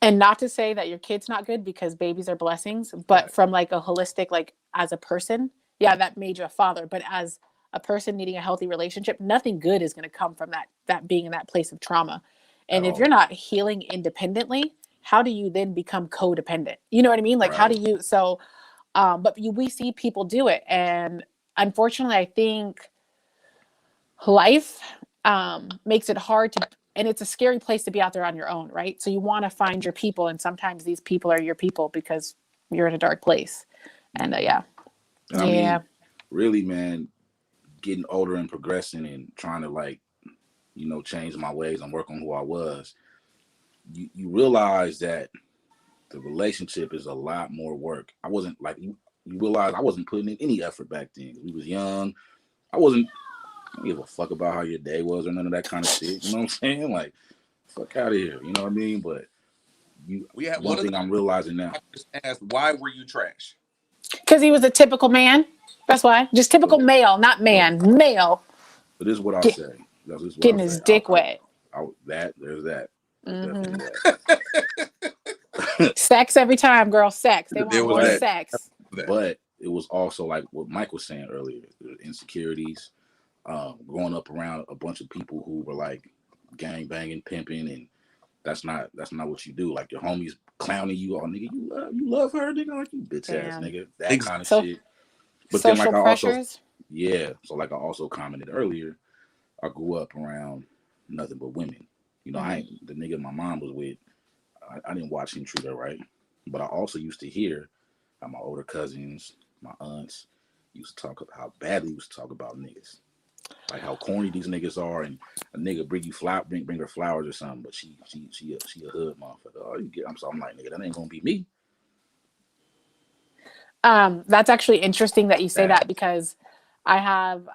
And not to say that your kid's not good, because babies are blessings, but Right. from like a holistic, like as a person, yeah, that made you a father. But as a person needing a healthy relationship, nothing good is going to come from that being in that place of trauma. And At if all. you're not healing independently, how do you then become codependent? You know what I mean? Like, how do Right. you? So, but we see people do it, and unfortunately, I think life makes it hard to, and it's a scary place to be out there on your own, right? So you want to find your people, and sometimes these people are your people because you're in a dark place. And yeah. And I mean, really, man, getting older and progressing and trying to, like, you know, change my ways and work on who I was, you realize that the relationship is a lot more work. I wasn't like you realize I wasn't putting in any effort back then. We was young. I don't give a fuck about how your day was or none of that kind of shit. You know what I'm saying? Like, fuck out of here. You know what I mean? But We had one thing I'm realizing now. I just asked, why were you trash? Because he was a typical man. That's why. Just typical male, not man. Male. But this is what I'll say. This is what Getting I'll his say. dick wet. There's that. There's Mhm. definitely that. Sex every time, girl. Sex. They There want was more that. sex. But it was also like what Mike was saying earlier, the insecurities, growing up around a bunch of people who were like gang banging, pimping, and that's not what you do. Like your homies clowning you, all nigga, you love her, nigga, like you bitch ass Damn. nigga, that kind of So, shit. But social then, like, pressures. so like I also commented earlier, I grew up around nothing but women. You know, the nigga my mom was with, I didn't watch him treat her right, but I also used to hear how my older cousins, my aunts, used to talk about how badly used to talk about niggas, like how corny these niggas are, and a nigga bring her flowers or something, but she a hood motherfucker. Oh, I'm like, nigga, that ain't gonna be me. That's actually interesting that you say that, because I have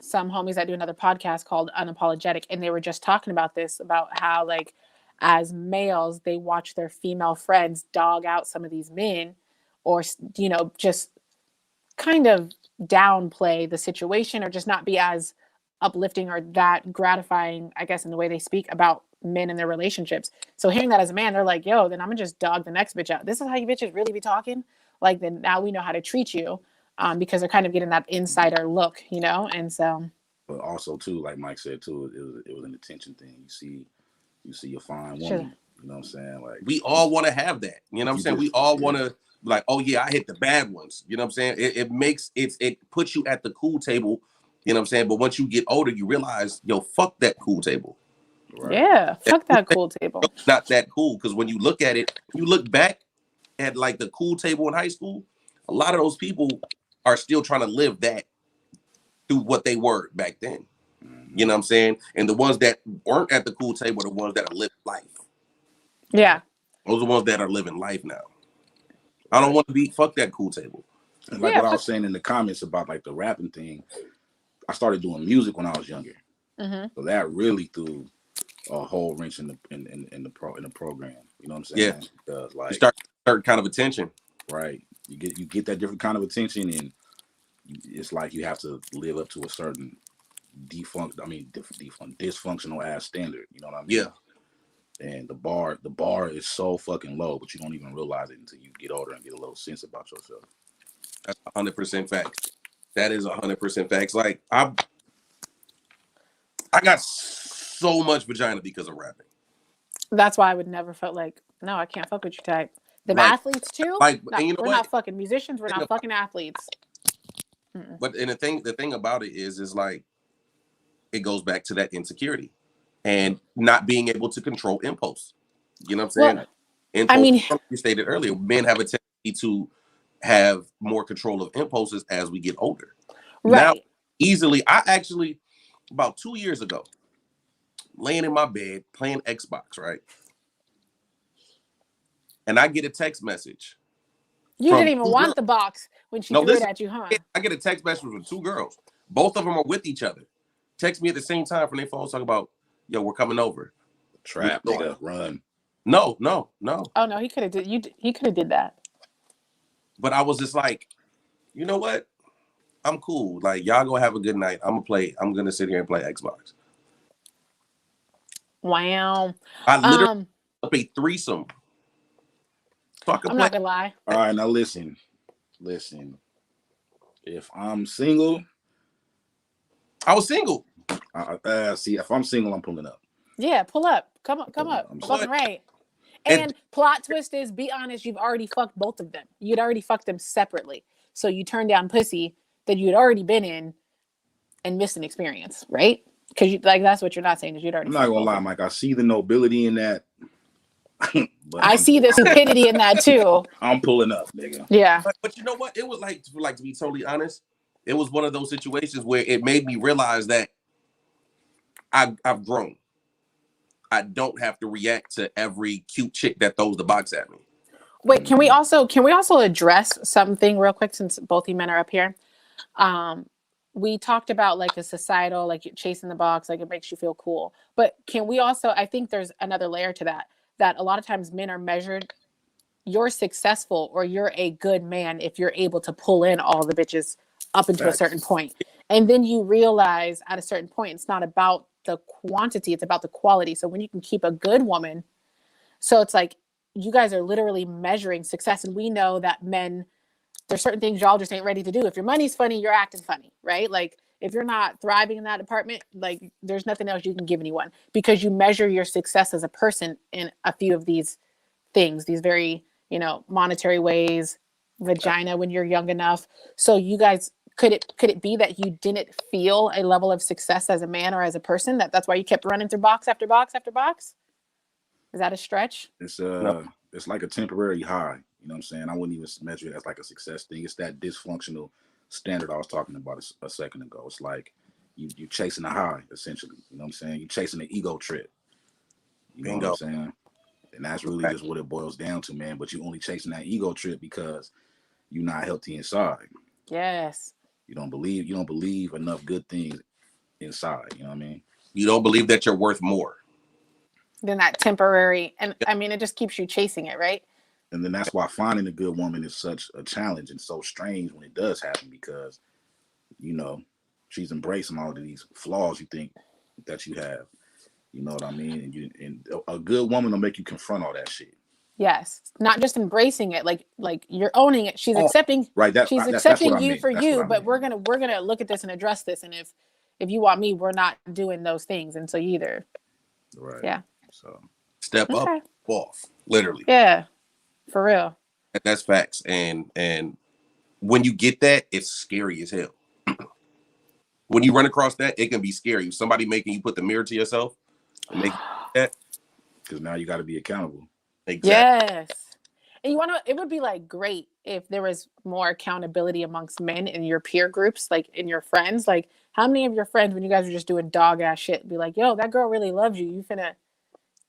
some homies that do another podcast called Unapologetic, and they were just talking about this, about how, like, as males, they watch their female friends dog out some of these men, or, you know, just kind of downplay the situation, or just not be as uplifting or that gratifying, I guess, in the way they speak about men and their relationships. So hearing that as a man, they're like, yo, then I'm gonna just dog the next bitch out. This is how you bitches really be talking? Like, then now we know how to treat you, because they're kind of getting that insider look, you know? And so. But also, too, like Mike said, too, it was an attention thing. You see a fine woman, you know what I'm saying? Like, we all want to have that. You know what I'm saying? We all want to, like, oh yeah, I hit the bad ones. You know what I'm saying? It puts you at the cool table. You know what I'm saying? But once you get older, you realize, yo, fuck that cool table. right. Yeah, fuck that cool table. Not that cool, because when you look at it, you look back at like the cool table in high school, a lot of those people are still trying to live that through what they were back then. You know what I'm saying? And the ones that weren't at the cool table are the ones that are living life. Yeah. Those are the ones that are living life now. I don't want to be fuck that cool table. And like what I was saying in the comments about like the rapping thing, I started doing music when I was younger, so that really threw a whole wrench in the program. You know what I'm saying? Yeah, because like you start certain kind of attention, right? You get that different kind of attention, and it's like you have to live up to a certain dysfunctional ass standard. You know what I mean? Yeah. And the bar is so fucking low, but you don't even realize it until you get older and get a little sense about yourself. That's 100% facts. That is 100% facts. Like I got so much vagina because of rapping. That's why I would never felt like, no, I can't fuck with your type. The athletes too. Like, and you know we're not fucking musicians. We're not fucking athletes. But and the thing about it is like it goes back to that insecurity and not being able to control impulse. You know what I'm saying? Well, impulse, I mean, you stated earlier, men have a tendency to have more control of impulses as we get older. Right. Now, easily, I actually, about 2 years ago, laying in my bed playing Xbox, right? And I get a text message. You didn't even want the box when she threw it at you, huh? I get a text message from 2 girls. Both of them are with each other. Text me at the same time from their phones talking about, yo, we're coming over. Trap, nigga, run. No. Oh no, he could have did that. But I was just like, you know what? I'm cool. Like, y'all go have a good night. I'm gonna sit here and play Xbox. Wow. I literally up a threesome. Fucking I'm not gonna lie. All right, now listen. If I'm single, I was single. see, if I'm single, I'm pulling up. Yeah, pull up. Come up. I'm Fucking right. And- And plot twist is, be honest, you've already fucked both of them. You'd already fucked them separately. So you turned down pussy that you'd already been in and missed an experience, right? Because you like that's what you're not saying is you'd already. I'm not fucked gonna both lie, of them. Mike. I see the nobility in that. But I see the stupidity in that too. I'm pulling up, nigga. Yeah. But you know what? It was like to be totally honest, it was one of those situations where it made me realize that I've grown. I don't have to react to every cute chick that throws the box at me. Wait, can we also address something real quick since both you men are up here? We talked about like a societal, like you're chasing the box, like it makes you feel cool. But can we also, I think there's another layer to that a lot of times men are measured, you're successful or you're a good man if you're able to pull in all the bitches up into a certain point. And then you realize at a certain point, it's not about the quantity, it's about the quality. So when you can keep a good woman, so it's like you guys are literally measuring success. And we know that men, there's certain things y'all just ain't ready to do. If your money's funny, you're acting funny, right? Like if you're not thriving in that department, like there's nothing else you can give anyone because you measure your success as a person in a few of these things, these very, monetary ways, vagina when you're young enough. So you guys, could it be that you didn't feel a level of success as a man or as a person that's why you kept running through box after box after box? Is that a stretch? It's it's like a temporary high. You know what I'm saying? I wouldn't even measure it as like a success thing. It's that dysfunctional standard I was talking about a second ago. It's like you chasing a high, essentially. You know what I'm saying? You chasing an ego trip. You know what I'm saying? And that's really just what it boils down to, man. But you only chasing that ego trip because you're not healthy inside. Yes. You don't believe enough good things inside. You know what I mean? You don't believe that you're worth more than that temporary. And I mean, it just keeps you chasing it, right? And then that's why finding a good woman is such a challenge and so strange when it does happen because, she's embracing all of these flaws you think that you have. You know what I mean? And a good woman will make you confront all that shit. Yes, not just embracing it, like you're owning it. She's accepting. Right. She's accepting you for you, but we're gonna look at this and address this. And if you want me, we're not doing those things. And so you either. Right. Yeah. So step up, off, literally. Yeah, for real. That's facts. And when you get that, it's scary as hell. When you run across that, it can be scary. Somebody making you put the mirror to yourself and make that. Because now you got to be accountable. Exactly. Yes. And it would be like great if there was more accountability amongst men in your peer groups, like in your friends. Like how many of your friends, when you guys were just doing dog ass shit, be like, yo, that girl really loves you. You finna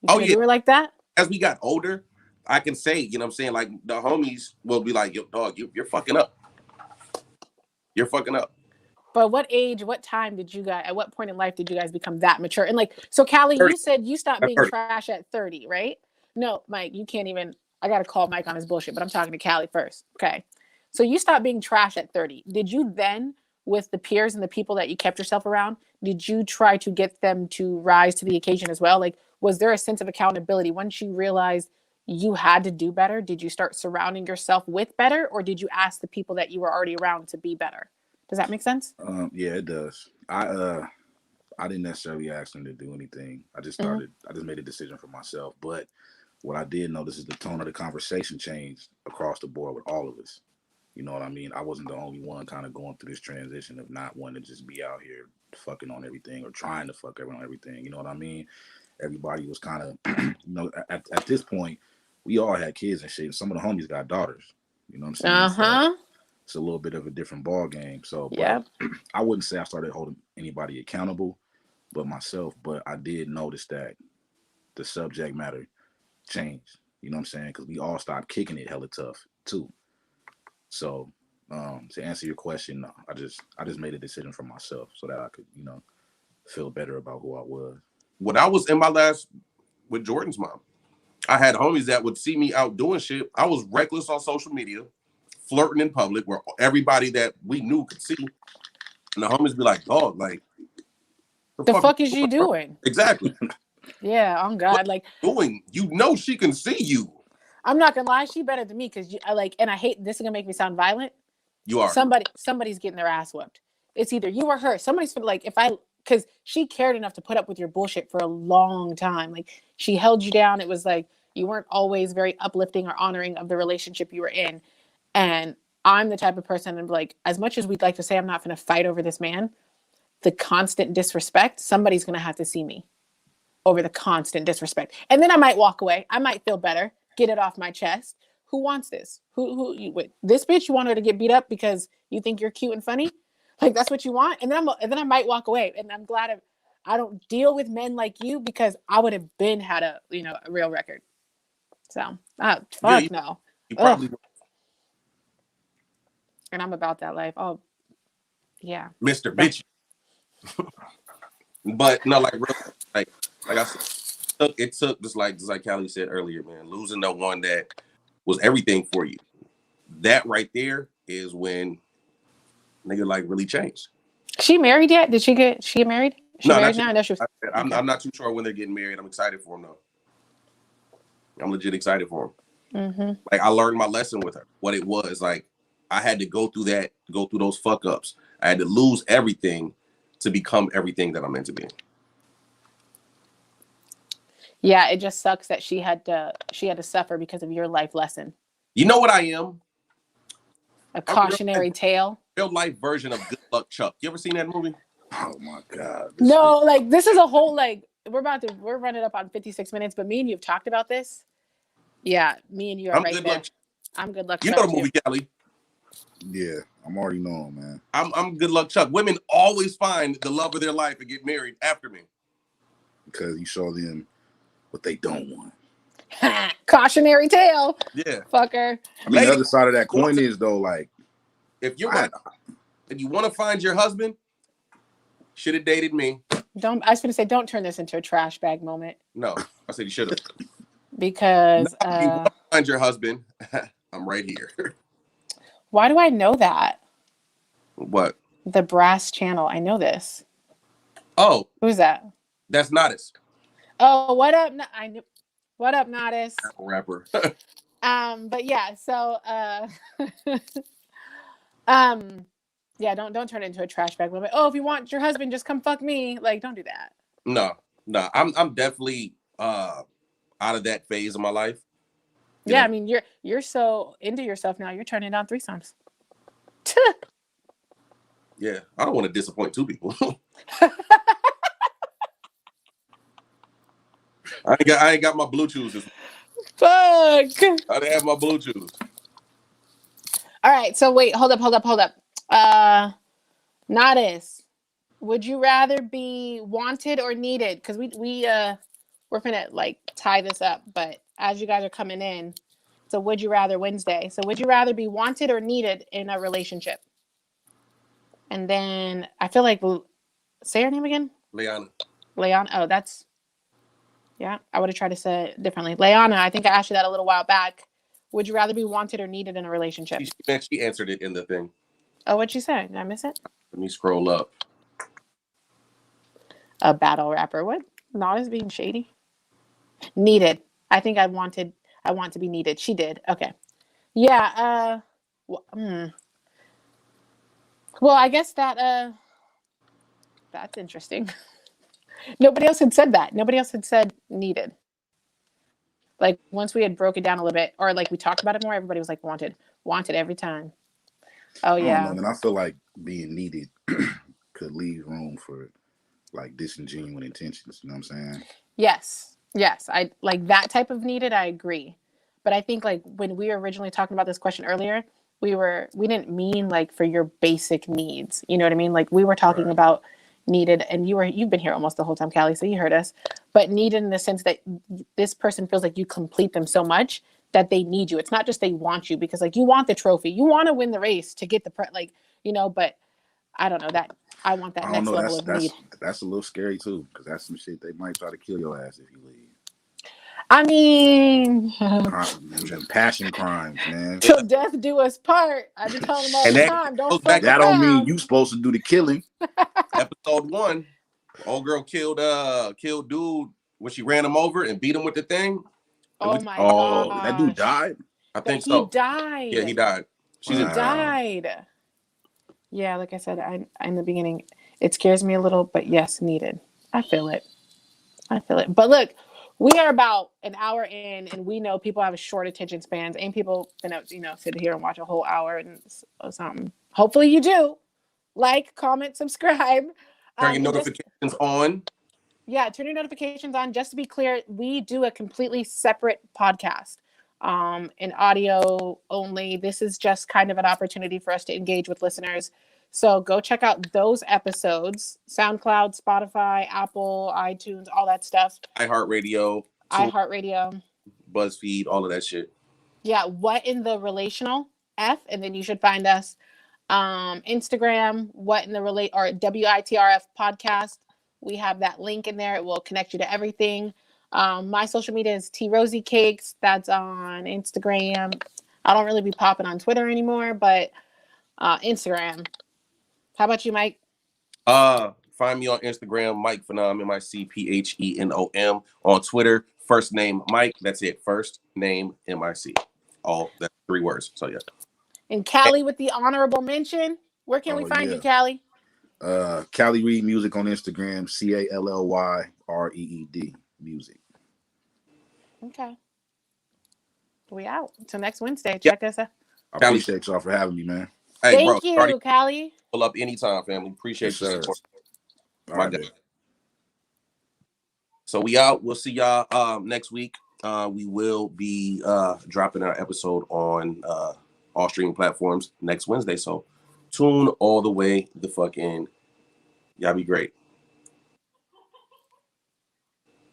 do her like that? As we got older, I can say, you know what I'm saying? Like the homies will be like, yo, dog, you're fucking up. You're fucking up. But what age, what time at what point in life did you guys become that mature? And like, so Callie, 30. You said you stopped being 30. Trash at 30, right? No, Mike, you can't even, I got to call Mike on his bullshit, but I'm talking to Callie first. Okay. So you stopped being trash at 30. Did you then, with the peers and the people that you kept yourself around, did you try to get them to rise to the occasion as well? Like, was there a sense of accountability once you realized you had to do better? Did you start surrounding yourself with better, or did you ask the people that you were already around to be better? Does that make sense? Yeah, it does. I didn't necessarily ask them to do anything. I just started. I just made a decision for myself. But what I did notice is the tone of the conversation changed across the board with all of us. You know what I mean? I wasn't the only one kind of going through this transition of not wanting to just be out here fucking on everything or trying to fuck everyone on everything. You know what I mean? Everybody was kind of, at this point, we all had kids and shit. And some of the homies got daughters. You know what I'm saying? So it's a little bit of a different ball game. So yeah, I wouldn't say I started holding anybody accountable but myself. But I did notice that the subject matter changed. You know what I'm saying? Because we all stopped kicking it hella tough too. So to answer your question, no, I just made a decision for myself so that I could, feel better about who I was. When I was in my last with Jordan's mom, I had homies that would see me out doing shit. I was reckless on social media, flirting in public where everybody that we knew could see. And the homies be like, dog, like, the fuck is you doing? Exactly. Yeah, on God. Like, doing, you know, she can see you. I'm not gonna lie, she better than me because I like, and I hate this is gonna make me sound violent. You are. Somebody's getting their ass whooped. It's either you or her. Somebody's like, because she cared enough to put up with your bullshit for a long time. Like, she held you down. It was like you weren't always very uplifting or honoring of the relationship you were in. And I'm the type of person, and like, as much as we'd like to say I'm not going to fight over this man, the constant disrespect, somebody's going to have to see me over the constant disrespect. And then I might walk away. I might feel better, get it off my chest. Who wants this? Wait, this bitch, you want her to get beat up because you think you're cute and funny? Like, that's what you want? And then I might walk away. And I'm glad I don't deal with men like you, because I would have been had a real record. So, fuck no. You probably and I'm about that life. Oh, yeah. Mr. Bitch. But no, like real, like I said, it took just like Callie said earlier, man, losing the one that was everything for you. That right there is when nigga like really changed. She married yet? Did she get married? She No, married now? I know she was, I'm not too sure when they're getting married. I'm excited for them though. I'm legit excited for them. Mm-hmm. Like, I learned my lesson with her. What it was like, I had to go through those fuck ups. I had to lose everything to become everything that I'm meant to be. Yeah, it just sucks that she had to suffer because of your life lesson. You know what I am? A cautionary tale. Real life version of Good Luck Chuck. You ever seen that movie? Oh my God. No, like, this is a whole, like, we're running up on 56 minutes, but me and you have talked about this. Yeah, me and you are right there. I'm Good Luck Chuck. You know the movie, Kelly. Yeah, I'm already knowing, man. I'm Good Luck Chuck. Women always find the love of their life and get married after me. Because you show them what they don't want. Cautionary tale. Yeah. Fucker. I mean, the other side of that coin is, though, like, if you want to find your husband, should have dated me. I was going to say, don't turn this into a trash bag moment. No, I said you should have. Because if you want to find your husband, I'm right here. Why do I know that? What? The Brass Channel. I know this. Oh. Who's that? That's Nodis. Oh, what up? I knew. What up, Nodis? Rapper. But yeah, so yeah, don't turn it into a trash bag moment. Oh, if you want your husband, just come fuck me. Like, don't do that. No. I'm definitely out of that phase of my life. Yeah, I mean, you're so into yourself now. You're turning down threesomes. Yeah, I don't want to disappoint two people. I ain't got my Bluetooth. Fuck. I didn't have my Bluetooth. All right, so wait, hold up. Nodis, would you rather be wanted or needed? Because we're gonna like tie this up, but as you guys are coming in, so would you rather Wednesday? So would you rather be wanted or needed in a relationship? And then I feel like, say her name again. Leanna. Oh, that's, yeah. I would have tried to say it differently. Leanna, I think I asked you that a little while back. Would you rather be wanted or needed in a relationship? She answered it in the thing. Oh, what'd she say? Did I miss it? Let me scroll up. A battle rapper. What? Not as being shady. Needed. I think I want to be needed. She did. Okay. Yeah. Well, I guess that's interesting. Nobody else had said that. Nobody else had said needed. Like, once we had broke it down a little bit, or like we talked about it more, everybody was like wanted every time. Oh yeah. And I feel like being needed could leave room for like disingenuous intentions. You know what I'm saying? Yes. I like that type of needed. I agree. But I think like when we were originally talking about this question earlier, we didn't mean like for your basic needs. You know what I mean? Like, we were talking about needed, and you've been here almost the whole time, Callie, so you heard us. But needed in the sense that this person feels like you complete them so much that they need you. It's not just they want you because like you want the trophy, you want to win the race to get the but I don't know that I want that next level of need. That's a little scary too, because that's some shit they might try to kill your ass if you leave. I mean, passion crimes, man. Till death do us part. I be telling them all the time. Don't fuck that don't mean you supposed to do the killing. Episode 1, old girl killed dude when she ran him over and beat him with the thing. Oh my Oh, gosh. that dude died? I think He so. died. Yeah, he died. She's He Wow. died. Yeah, like I said, in the beginning, it scares me a little, but yes, needed. I feel it. But look, we are about an hour in, and we know people have short attention spans. Ain't people gonna, sit here and watch a whole hour and something. Hopefully you do. Like, comment, subscribe. Turn your notifications on. Yeah, turn your notifications on. Just to be clear, we do a completely separate podcast, in audio only. This is just kind of an opportunity for us to engage with listeners. So go check out those episodes: SoundCloud, Spotify, Apple, iTunes, all that stuff. iHeartRadio, BuzzFeed, all of that shit. Yeah, What in the Relational F, and then you should find us. Instagram, What in the Relate, or WITRF podcast. We have that link in there. It will connect you to everything. My social media is T Rosie Cakes. That's on Instagram. I don't really be popping on Twitter anymore, but Instagram. How about you, Mike? Find me on Instagram, Mike Phenom, MICPHENOM. On Twitter, first name Mike. That's it. First name MIC. All that's 3 words. So yeah. And Callie with the honorable mention. Where can we find you, Callie? Callie Reed Music on Instagram, CALLYREED Music. Okay. We out. Until next Wednesday. Check us out. I appreciate y'all for having me, man. Hey, Thank you, Callie. Pull up anytime, family. Appreciate you. All right. So we out. We'll see y'all next week. We will be dropping our episode on all streaming platforms next Wednesday. So tune all the way the fuck in. Y'all be great.